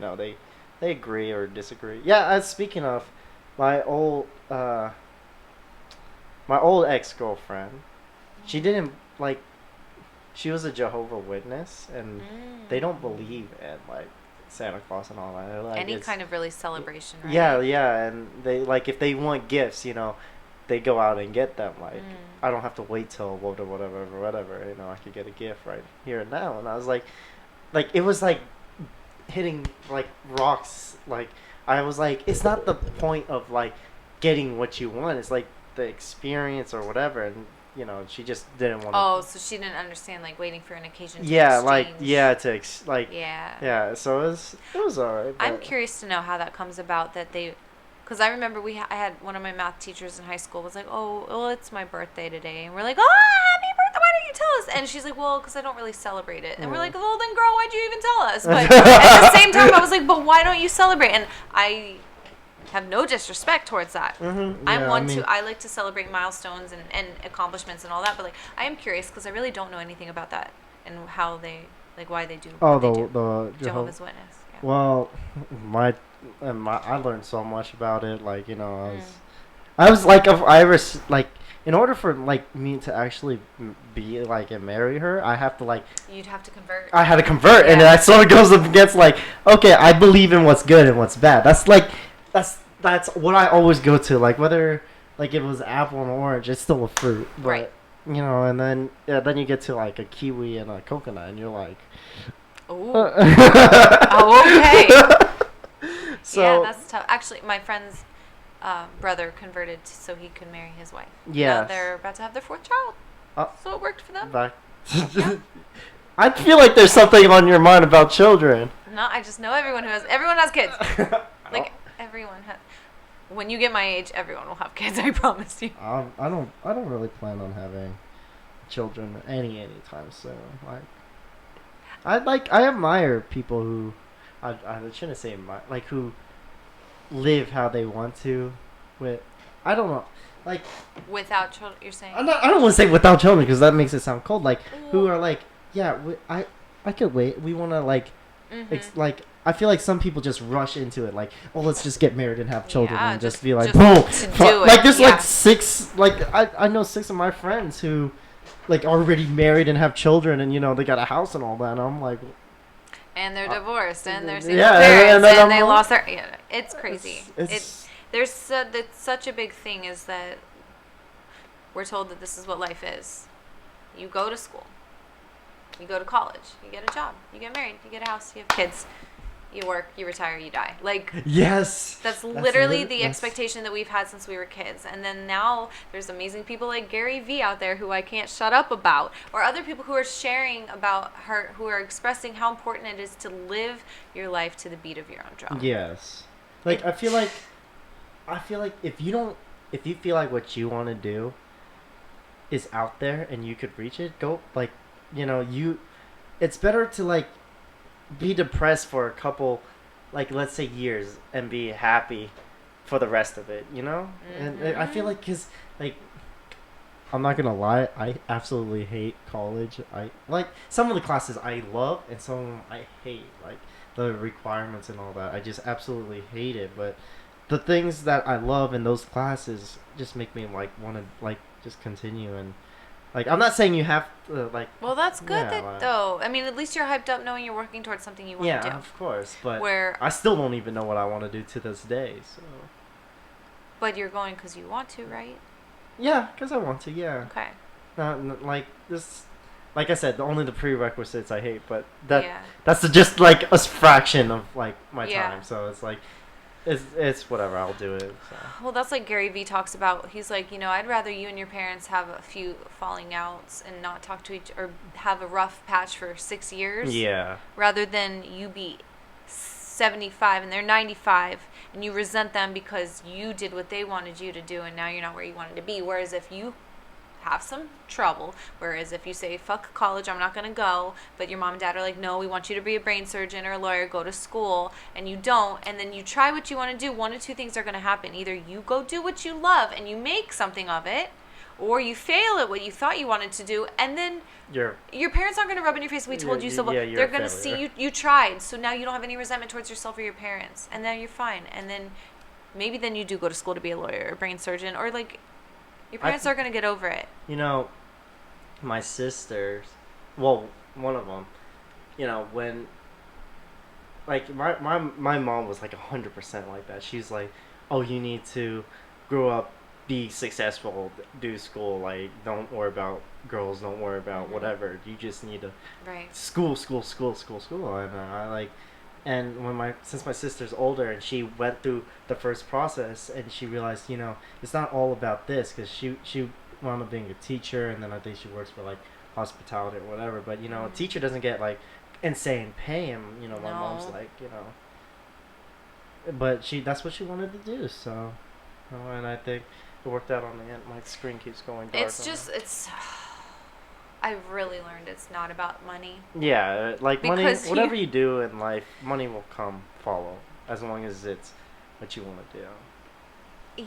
they agree or disagree. Yeah. Speaking of my old ex-girlfriend, she didn't like. She was a Jehovah's Witness, and they don't believe in Santa Claus and all that. Any kind of really celebration, right? Yeah, and they if they want gifts, they go out and get them. I don't have to wait till whatever. I could get a gift right here and now. And I was like it was hitting rocks. I was it's not the point of getting what you want. It's the experience or whatever. And she just didn't want to. Oh, so she didn't understand waiting for an occasion to exchange. Yeah, so it was alright. I'm curious to know how that comes about that they, because I remember I had one of my math teachers in high school was like, oh, well, it's my birthday today, and we're like, oh, happy birthday! Why don't you tell us? And she's like, well, because I don't really celebrate it. And we're like, well, then, girl, why'd you even tell us? But at the same time, I was like, but why don't you celebrate? And I have no disrespect towards that. Mm-hmm. I like to celebrate milestones and accomplishments and all that, but like I am curious because I really don't know anything about that and how they like why they do what they do. The Jehovah's Witness. Yeah. Well, I learned so much about it. Like, you know, I was like, if I ever like, in order for like me to actually be like and marry her, I have to like. You'd have to convert. I had to convert, and that sort of goes up against like, okay, I believe in what's good and what's bad. That's what I always go to. Like whether like it was apple and orange, it's still a fruit, but, right? You know, and then you get to like a kiwi and a coconut, and you're like, oh, okay. So yeah, that's tough. Actually, my friend's brother converted so he could marry his wife. Yeah, they're about to have their 4th child, so it worked for them. Yeah. I feel like there's something on your mind about children. No, I just know everyone has kids. Like everyone has. When you get my age, everyone will have kids. I promise you. I don't really plan on having children anytime soon. I admire people who I shouldn't say admire, like who live how they want to, with I don't know, like without children. You're saying? I don't want to say without children because that makes it sound cold. Like who are like I could wait. We want to like like. I feel like some people just rush into it, like, oh, let's just get married and have children, and just be like, boom. Like, there's like 6, like, I know 6 of my friends who, like, are already married and have children, and, you know, they got a house and all that, and I'm like. And they're divorced, and they're single parents, and they lost their. Yeah, it's crazy. It's such a big thing is that we're told that this is what life is. You go to school, you go to college, you get a job, you get married, you get a house, you have kids. You work, you retire, you die. Like, yes, that's literally the expectation that we've had since we were kids. And then now there's amazing people like Gary Vee out there who I can't shut up about, or other people who are sharing about who are expressing how important it is to live your life to the beat of your own drum. Yes, like I feel like if you feel like what you want to do is out there and you could reach it, go, like, you know, it's better to like be depressed for a couple, like, let's say years, and be happy for the rest of it, you know? And I feel like, because, like, I'm not gonna lie, I absolutely hate college. I like some of the classes I love, and some of them I hate, like the requirements and all that. I just absolutely hate it. But the things that I love in those classes just make me like want to like just continue. And like, I'm not saying you have to, like. Well, that's good though. I mean, at least you're hyped up knowing you're working towards something you want to do. Yeah, of course. But where I still don't even know what I want to do to this day. So. But you're going because you want to, right? Yeah, because I want to. Yeah. Okay. Like this, like I said, only the prerequisites I hate, but that's just like a fraction of like my time. So it's like. It's whatever, I'll do it. So. Well, that's like Gary Vee talks about. He's like, you know, I'd rather you and your parents have a few falling outs and not talk to each or have a rough patch for 6 years. Yeah. Rather than you be 75 and they're 95 and you resent them because you did what they wanted you to do and now you're not where you wanted to be. Whereas if you have some trouble, whereas if you say fuck college, I'm not going to go, but your mom and dad are like, no, we want you to be a brain surgeon or a lawyer, go to school, and you don't, and then you try what you want to do, one of two things are going to happen. Either you go do what you love and you make something of it, or you fail at what you thought you wanted to do, and then your parents aren't going to rub in your face, we told you so. They're going to see you tried, so now you don't have any resentment towards yourself or your parents, and now you're fine. And then maybe then you do go to school to be a lawyer or a brain surgeon, or like your parents are going to get over it. You know, my sisters, well, one of them, you know, when, like, my mom was like 100% like that. She's like, oh, you need to grow up, be successful, do school, like, don't worry about girls, don't worry about whatever. You just need to school. And I like, and since my sister's older and she went through the first process and she realized, you know, it's not all about this, because she wound up being a teacher, and then I think she works for like hospitality or whatever. But you know, a teacher doesn't get like insane pay, and you know, my mom's like, you know, but that's what she wanted to do. So, you know, and I think it worked out on the end. My screen keeps going dark. It's just I've really learned it's not about money. Yeah, like money, Because whatever you do in life, money will follow, as long as it's what you want to do.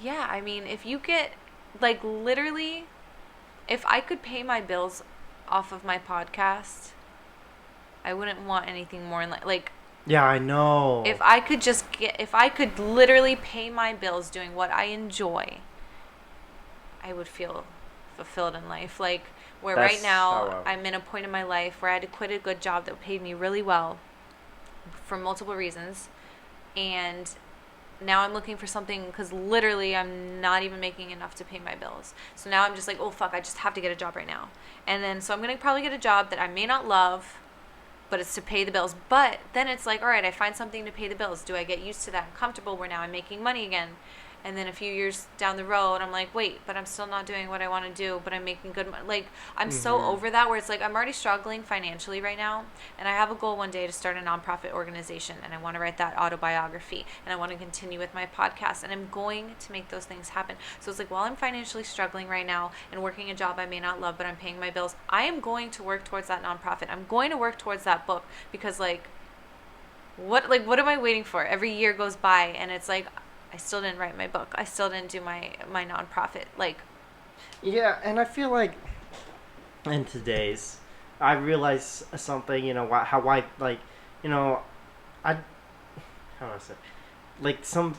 Yeah, I mean, if you get, like, literally, if I could pay my bills off of my podcast, I wouldn't want anything more in life. Like, Yeah, I know. if I could literally pay my bills doing what I enjoy, I would feel fulfilled in life. Like, where That's right now, how I'm in a point in my life where I had to quit a good job that paid me really well for multiple reasons. And now I'm looking for something because literally I'm not even making enough to pay my bills. So now I'm just like, oh, fuck, I just have to get a job right now. And then, so I'm going to probably get a job that I may not love, but it's to pay the bills. But then it's like, all right, I find something to pay the bills. Do I get used to that and comfortable where now I'm making money again? And then a few years down the road, I'm like, wait, but I'm still not doing what I want to do, but I'm making good money. Like, I'm so over that where it's like I'm already struggling financially right now. And I have a goal one day to start a nonprofit organization. And I want to write that autobiography. And I want to continue with my podcast. And I'm going to make those things happen. So it's like, while I'm financially struggling right now and working a job I may not love, but I'm paying my bills, I am going to work towards that nonprofit. I'm going to work towards that book because, like, what am I waiting for? Every year goes by and it's like, I still didn't write my book. I still didn't do my nonprofit. Like, Yeah, and I feel like in today's, I realize something. You know how I like. You know, I how do I say? Like some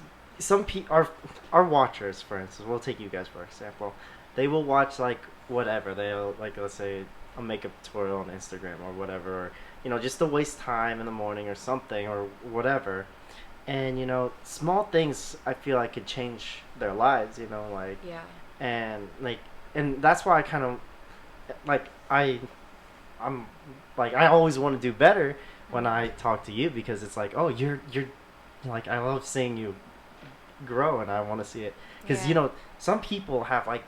our watchers, for instance. We'll take you guys for example. They will watch like whatever. They'll like, let's say, a makeup tutorial on Instagram or whatever, or just to waste time in the morning or something or whatever. And small things I feel like could change their lives. Like, yeah. and that's why I kind of like I'm like, I always want to do better when I talk to you, because it's like, oh, you're like, I love seeing you grow and I want to see it, because some people have like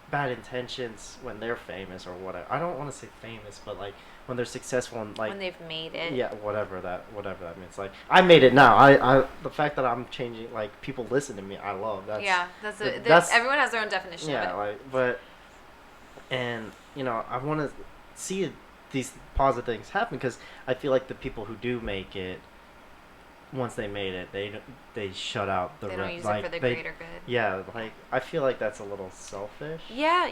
bad intentions when they're famous or whatever. I don't want to say famous, but like when they're successful and like when they've made it. Yeah, whatever that means. Like, I made it now. I the fact that I'm changing, like, people listen to me, I love. That's everyone has their own definition of it. Yeah, like, but and I want to see these positive things happen, because I feel like the people who do make it, once they made it, they shut out the they don't use like, it for the greater good. Yeah, like, I feel like that's a little selfish. Yeah,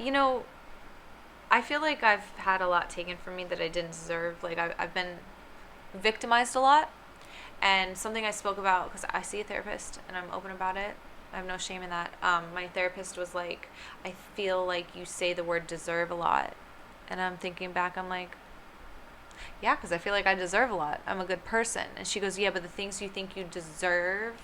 I feel like I've had a lot taken from me that I didn't deserve. Like, I've been victimized a lot. And something I spoke about, because I see a therapist and I'm open about it. I have no shame in that. My therapist was like, I feel like you say the word deserve a lot. And I'm thinking back, I'm like, yeah, because I feel like I deserve a lot. I'm a good person. And she goes, yeah, but the things you think you deserve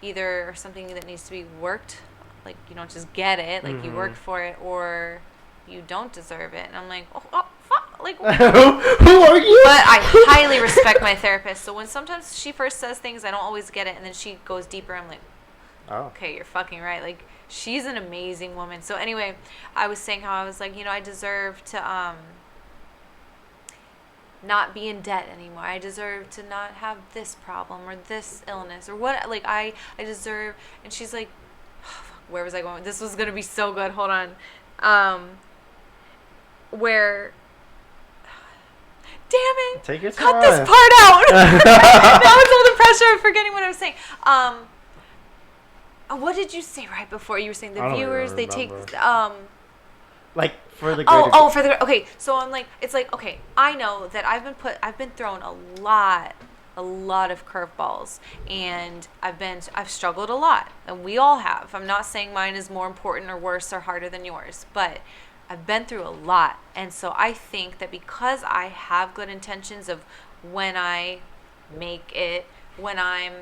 either are something that needs to be worked. Like, you don't just get it. Like, you worked for it, or you don't deserve it. And I'm like, oh fuck, like, who are you? But I highly respect my therapist. So when sometimes she first says things, I don't always get it, and then she goes deeper. I'm like, oh, okay, you're fucking right. Like, she's an amazing woman. So anyway, I was saying how I was like, I deserve to not be in debt anymore. I deserve to not have this problem or this illness or what. Like, I deserve. And she's like, oh, fuck, where was I going? This was gonna be so good. Hold on. Where, damn it, take your time. Cut this part out. That was all the pressure of forgetting what I was saying. What did you say right before? You were saying the viewers, they take like, for the greater okay, so I'm like, it's like, okay, I know that I've been thrown a lot of curveballs, and I've struggled a lot, and we all have. I'm not saying mine is more important or worse or harder than yours, but I've been through a lot. And so I think that because I have good intentions of when I make it, when I'm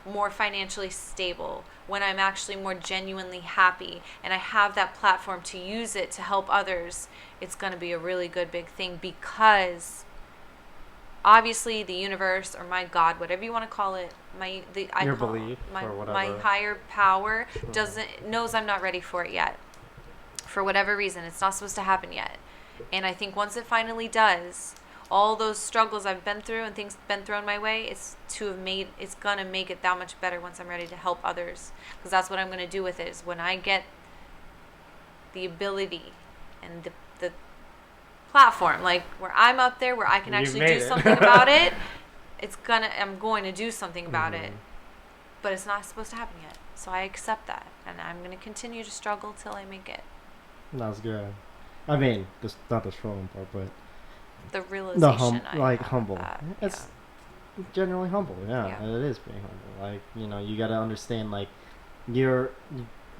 more financially stable, when I'm actually more genuinely happy, and I have that platform to use it to help others, it's going to be a really good big thing, because obviously the universe, or my God, whatever you want to call it, my higher power knows I'm not ready for it yet. For whatever reason, it's not supposed to happen yet. And I think once it finally does, all those struggles I've been through and things been thrown my way, it's gonna make it that much better once I'm ready to help others. Because that's what I'm gonna do with it, is when I get the ability and the platform, like where I'm up there, where I can You actually made do it. something about it. I'm going to do something about it, but it's not supposed to happen yet. So I accept that, and I'm going to continue to struggle till I make it. That's good. I mean, not the strong part, but The realization humble. That, It's generally humble. Yeah, it is being humble. Like, you got to understand, like, you're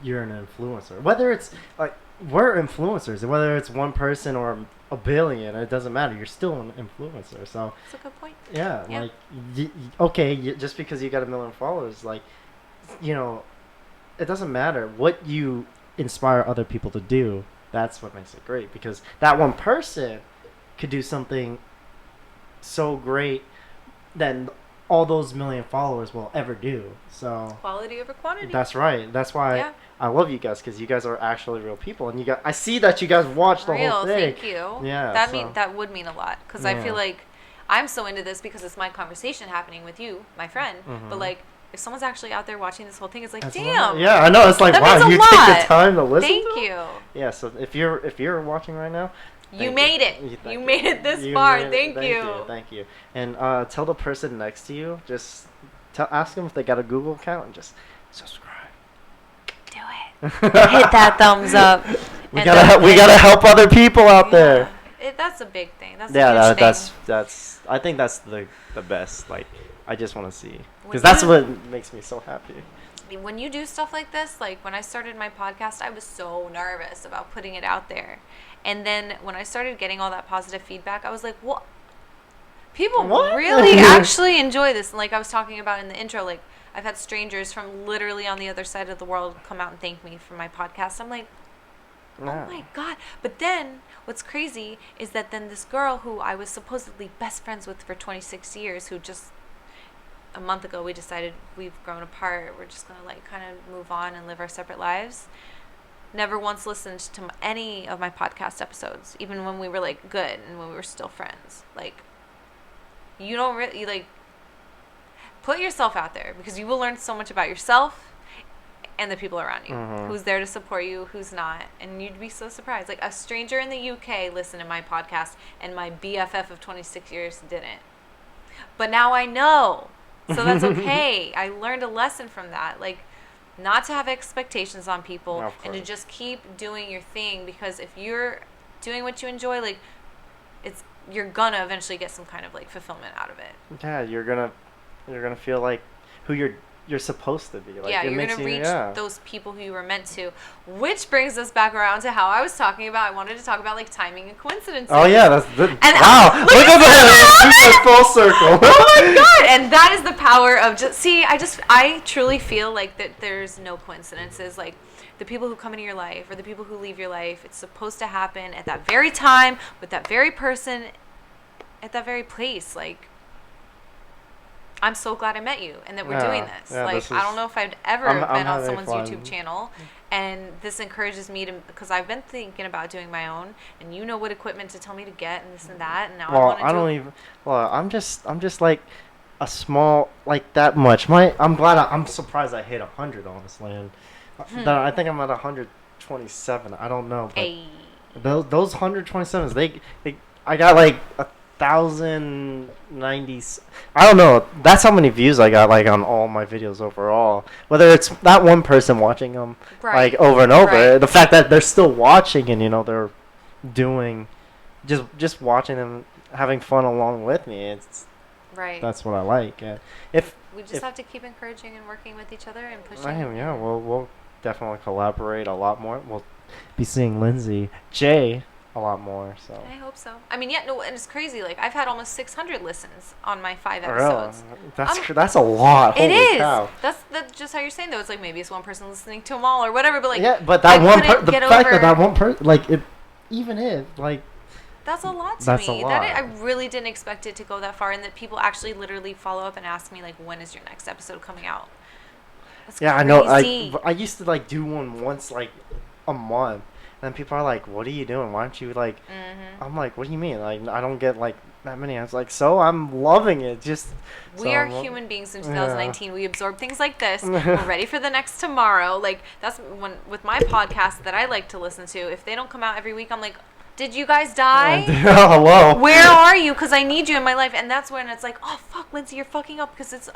an influencer. Whether it's like we're influencers, and whether it's one person or a billion, it doesn't matter. You're still an influencer. So that's a good point. Yeah. Like, okay, just because you got 1 million followers, like, it doesn't matter what you inspire other people to do. That's what makes it great, because that one person could do something so great than all those 1 million followers will ever do. So quality over quantity. That's right. That's why I love you guys, because you guys are actually real people, and I see that you guys watch the whole thing. Thank you. Yeah, that would mean a lot, because I feel like I'm so into this because it's my conversation happening with you, my friend. But like, if someone's actually out there watching this whole thing, it's like, damn. Yeah, I know. It's like, wow, you take the time to listen. Thank you. Yeah. So if you're watching right now, you made it. You made it this far. Thank you. Thank you. And tell the person next to you, just ask them if they got a Google account, and just subscribe. Do it. Hit that thumbs up. We gotta help other people out there. That's a big thing. That's a huge thing. That's. I think that's the best. Like, I just want to see, because that's what makes me so happy. When you do stuff like this, like when I started my podcast, I was so nervous about putting it out there. And then when I started getting all that positive feedback, I was like, what? People really actually enjoy this. And like I was talking about in the intro, like I've had strangers from literally on the other side of the world come out and thank me for my podcast. I'm like, oh my God. But then what's crazy is that then this girl who I was supposedly best friends with for 26 years, who just a month ago we decided we've grown apart, we're just going to like kind of move on and live our separate lives, never once listened to any of my podcast episodes, even when we were like good and when we were still friends. Like, you don't really like put yourself out there, because you will learn so much about yourself and the people around you, who's there to support you, who's not, and you'd be so surprised. Like, a stranger in the UK listened to my podcast and my BFF of 26 years didn't, but now I know, so that's okay. I learned a lesson from that, like, not to have expectations on people, and to just keep doing your thing, because if you're doing what you enjoy, like, you're gonna eventually get some kind of like fulfillment out of it. Yeah, you're gonna feel like who you're supposed to be. Like, yeah, you're gonna reach those people who you were meant to. Which brings us back around to how I was talking about. I wanted to talk about like timing and coincidences. Oh yeah, wow! Look at that! Full circle. Oh my God! And that is the power of I truly feel like that there's no coincidences. Like, the people who come into your life or the people who leave your life, it's supposed to happen at that very time with that very person at that very place. Like, I'm so glad I met you and that we're doing this. Like, I don't know if I'd ever been on someone's YouTube channel, and this encourages me to, because I've been thinking about doing my own, and you know what equipment to tell me to get and this and that, and now I want to I'm just like a small, like, that much. I'm surprised I hit 100, honestly, and I think I'm at 127. I don't know, but those 127s, I got like 1,090. I don't know. That's how many views I got, like, on all my videos overall. Whether it's that one person watching them like over and over, the fact that they're still watching, and they're doing just watching them, having fun along with me. It's that's what I like. If we just have to keep encouraging and working with each other and pushing. Yeah, we'll definitely collaborate a lot more. We'll be seeing Lindsey J a lot more. So I hope so. I mean, and it's crazy. Like, I've had almost 600 listens on my 5 episodes. Really? That's a lot. It Holy is. Cow. That's just how you're saying, though. It's like maybe it's one person listening to them all or whatever. But like, yeah, but that the fact that one person, like, even if like. That's a lot to me. A lot. I really didn't expect it to go that far, and that people actually literally follow up and ask me, like, when is your next episode coming out? That's crazy. I know. I used to like do one once, like, a month, and then people are like, "What are you doing? Why aren't you like?" I'm like, "What do you mean? Like, I don't get like that many." I was like, "So I'm loving it." We are human beings in 2019. We absorb things like this. We're ready for the next tomorrow. Like, that's with my podcast that I like to listen to. If they don't come out every week, I'm like, Did you guys die? Hello. Where are you? Because I need you in my life. And that's when it's like, oh, fuck, Lindsey, you're fucking up. Because it's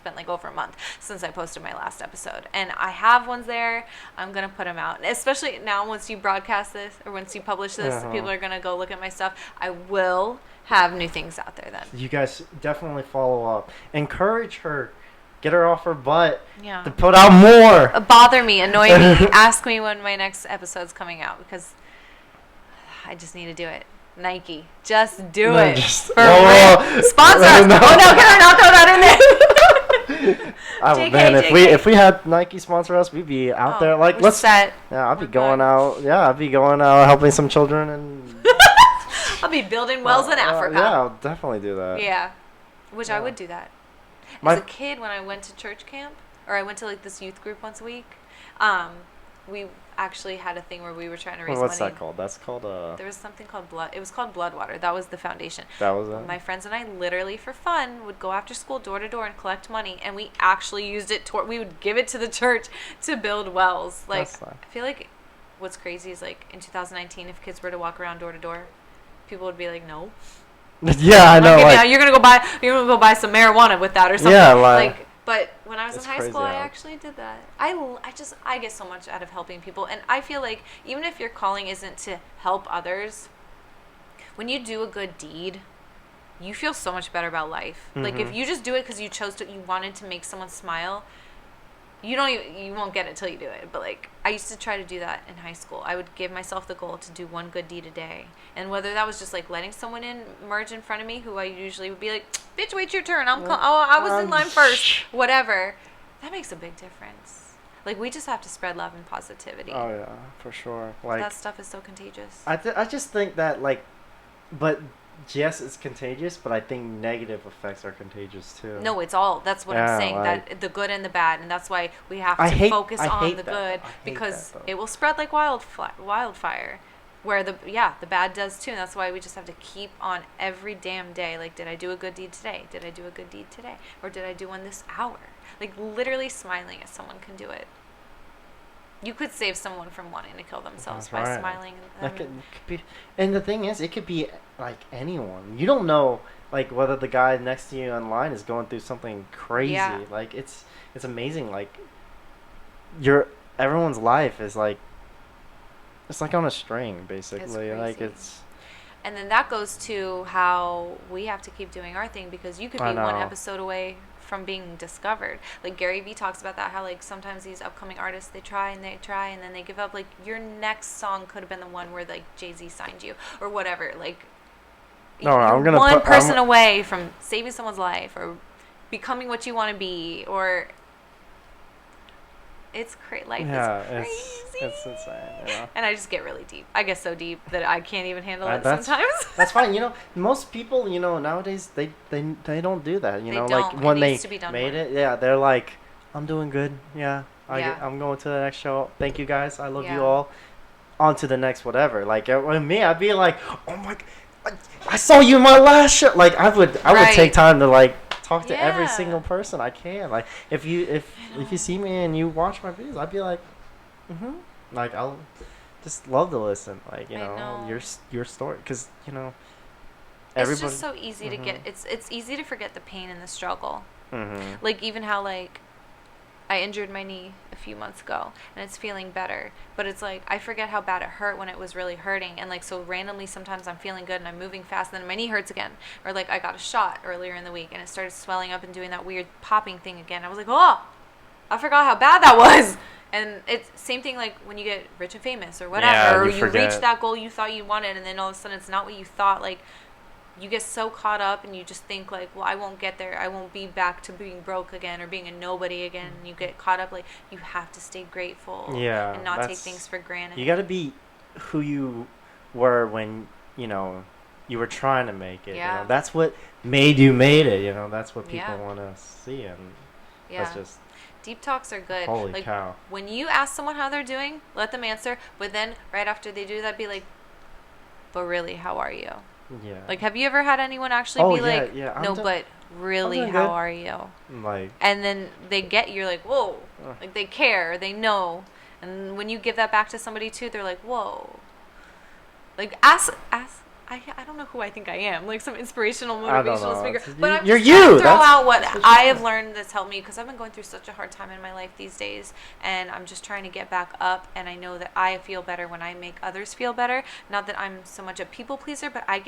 been like over a month since I posted my last episode. And I have ones there. I'm going to put them out. Especially now once you broadcast this or once you publish this, people are going to go look at my stuff. I will have new things out there then. You guys definitely follow up. Encourage her. Get her off her butt to put out more. Bother me. Annoy me. Ask me when my next episode's coming out because I just need to do it. Nike, just do it. Sponsor us. No. Oh no, can I not throw that in there? If we had Nike sponsor us, we'd be out there like let's set. Yeah, I'd be going out. Yeah, I'd be going out helping some children and I'll be building wells in Africa. Yeah, I'll definitely do that. Yeah. Which I would do that. As a kid when I went to church camp or I went to like this youth group once a week, we actually had a thing where we were trying to raise money. What's that called? That's called There was something called blood. It was called Bloodwater. That was the foundation. That was it. My friends and I literally for fun would go after school door to door and collect money, and we actually used it. We would give it to the church to build wells. Like I feel like what's crazy is like in 2019, if kids were to walk around door to door, people would be like, no. Yeah, I know. Okay, like, you're gonna go buy some marijuana with that or something. Yeah, like. But when I was in high school, I actually did that. I get so much out of helping people. And I feel like even if your calling isn't to help others, when you do a good deed, you feel so much better about life. Mm-hmm. Like if you just do it because you wanted to make someone smile, you won't get it till you do it. But like I used to try to do that in high school. I would give myself the goal to do one good deed a day. And whether that was just like letting someone merge in front of me who I usually would be like, bitch, wait your turn. I was in line first. Whatever. That makes a big difference. Like we just have to spread love and positivity. Oh yeah, for sure. Like that stuff is so contagious. I just think that but yes, it's contagious, but I think negative effects are contagious too. No, that's what I'm saying. That the good and the bad, and that's why we have to focus on the good because it will spread like wildfire. Where the bad does too, and that's why we just have to keep on every damn day. Like, did I do a good deed today? Did I do a good deed today? Or did I do one this hour? Like, literally smiling at someone can do it. You could save someone from wanting to kill themselves by smiling at them. Could be, and the thing is, it could be like anyone. You don't know like whether the guy next to you online is going through something crazy. Yeah. Like it's amazing. Like everyone's life is like it's like on a string basically. And then that goes to how we have to keep doing our thing because you could be one episode away from being discovered. Like Gary Vee talks about that, how like sometimes these upcoming artists they try and then they give up. Like your next song could have been the one where like Jay-Z signed you or whatever. Like I'm one person away from saving someone's life or becoming what you want to be, or it's life is crazy. It's insane. You know? And I just get really deep. I get so deep that I can't even handle it sometimes. That's fine. You know, most people, you know, nowadays they don't do that. You know, like when they made it, they're like, I'm doing good. Yeah, I'm going to the next show. Thank you guys. I love you all. On to the next whatever. Like with me, I'd be like, oh my, I saw you in my last show. Like I would take time to like talk to every single person I can. Like if you see me and you watch my videos, I'd be like, like I'll just love to listen. Like you know your story, because you know everybody. It's just so easy to get. It's easy to forget the pain and the struggle. Like even how like I injured my knee a few months ago and it's feeling better, but it's like I forget how bad it hurt when it was really hurting, and like so randomly sometimes I'm feeling good and I'm moving fast and then my knee hurts again, or like I got a shot earlier in the week and it started swelling up and doing that weird popping thing again. I was like, oh, I forgot how bad that was. And it's same thing like when you get rich and famous or whatever, or you reach that goal you thought you wanted and then all of a sudden it's not what you thought. Like you get so caught up and you just think like, well, I won't get there. I won't be back to being broke again or being a nobody again. And you get caught up. Like you have to stay grateful and not take things for granted. You got to be who you were when, you know, you were trying to make it. Yeah. You know? That's what made it. You know, that's what people want to see. And that's just... Deep talks are good. Holy like, cow. When you ask someone how they're doing, let them answer. But then right after they do that, be like, but really, how are you? Yeah. Like, have you ever had anyone actually be like, no, but really, how are you? Like. And then they get, you're like, whoa. Like, they care. They know. And when you give that back to somebody, too, they're like, whoa. Like ask. I don't know who I think I am, like some inspirational I don't motivational know. speaker. It's- But I'm you're just trying to you. throw That's out what what you I have said. learned that's helped me, because I've been going through such a hard time in my life these days, and I'm just trying to get back up. And I know that I feel better when I make others feel better. Not that I'm so much a people pleaser, but I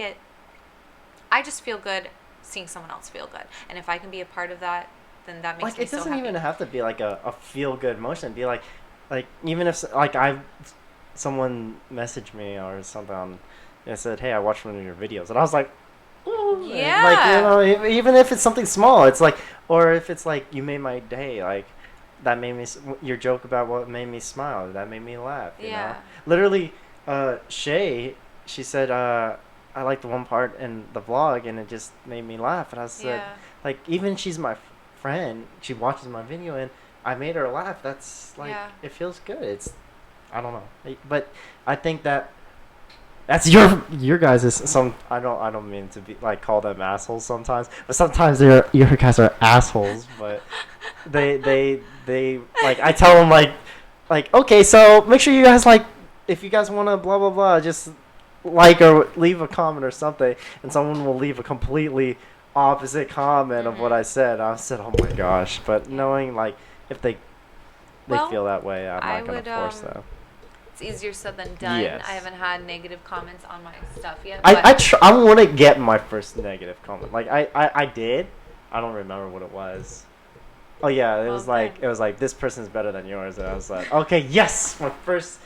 just feel good seeing someone else feel good, and if I can be a part of that, then that makes Like me it so doesn't happy. even have to be like a feel good motion. Be like even if like someone messaged me or something and said, "Hey, I watched one of your videos," and I was like, "Ooh," Yeah. like even if it's something small, it's like, or if it's like you made my day, like that made me your joke about what made me smile, that made me laugh. You know, literally, Shay, she said, I like the one part in the vlog, and it just made me laugh, and I said, like, even she's my friend, she watches my video, and I made her laugh. That's like, it feels good. It's, I don't know, but I think that's your guys' some. I don't mean to be like call them assholes sometimes, but sometimes your guys are assholes. But they like, I tell them like okay, so make sure you guys, like, if you guys want to blah blah blah, just like or leave a comment or something, and someone will leave a completely opposite comment of what I said. I said, oh my gosh, but knowing like if they feel that way, I'm not gonna force them. It's easier said than done. Yes. I haven't had negative comments on my stuff yet. I want to get my first negative comment. Like I did. I don't remember what it was. Oh yeah, it was like this person's better than yours, and I was like, okay, yes, my first.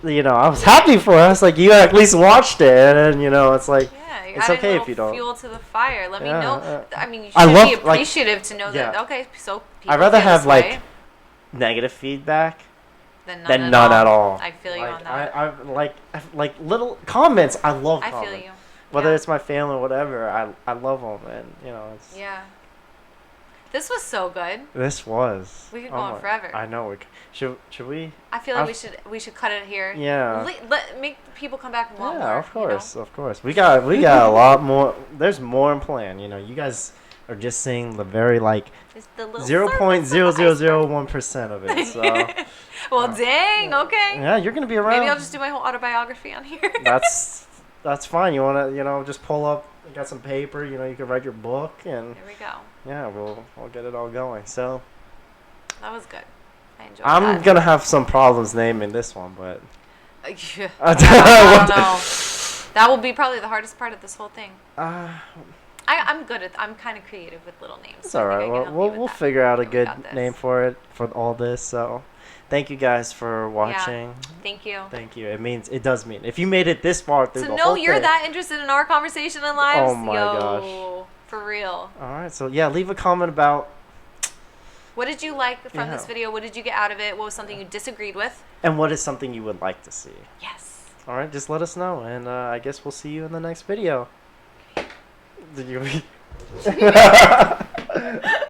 You know, I was happy for us. Like, you at least watched it, and you know, it's like, it's okay if you don't. Fuel to the fire. Let me know. I mean, you I should love, be appreciative to know that. Okay, so people I'd rather feel have this like way negative feedback than none at all. I feel you like, on that. I like little comments. I love comments. I feel you. Whether it's my family or whatever, I love them, and you know, it's. Yeah. This was so good. This was. We could go on forever. I know. Should we? I feel like we should cut it here. Yeah. Make people come back and want more. Yeah, of course, of course. We got a lot more. There's more in plan. You know, you guys are just seeing the very like 0.0001% of it. So. Well, dang. Okay. Yeah, you're gonna be around. Maybe I'll just do my whole autobiography on here. That's fine. You wanna just pull up. You got some paper. You know, you can write your book and. There we go. Yeah, we'll get it all going. So. That was good. I enjoyed I'm gonna have some problems naming this one, but. I don't know. That will be probably the hardest part of this whole thing. I'm good at. I'm kind of creative with little names. It's so all right. We'll figure out a good name for it for all this. So, thank you guys for watching. Yeah. Thank you. Thank you. It does mean if you made it this far through the whole thing. To know you're that interested in our conversation and lives. Oh my gosh. For real. All right. So yeah, leave a comment about. What did you like from this video? What did you get out of it? What was something you disagreed with? And what is something you would like to see? Yes. All right, just let us know, and I guess we'll see you in the next video. Did you?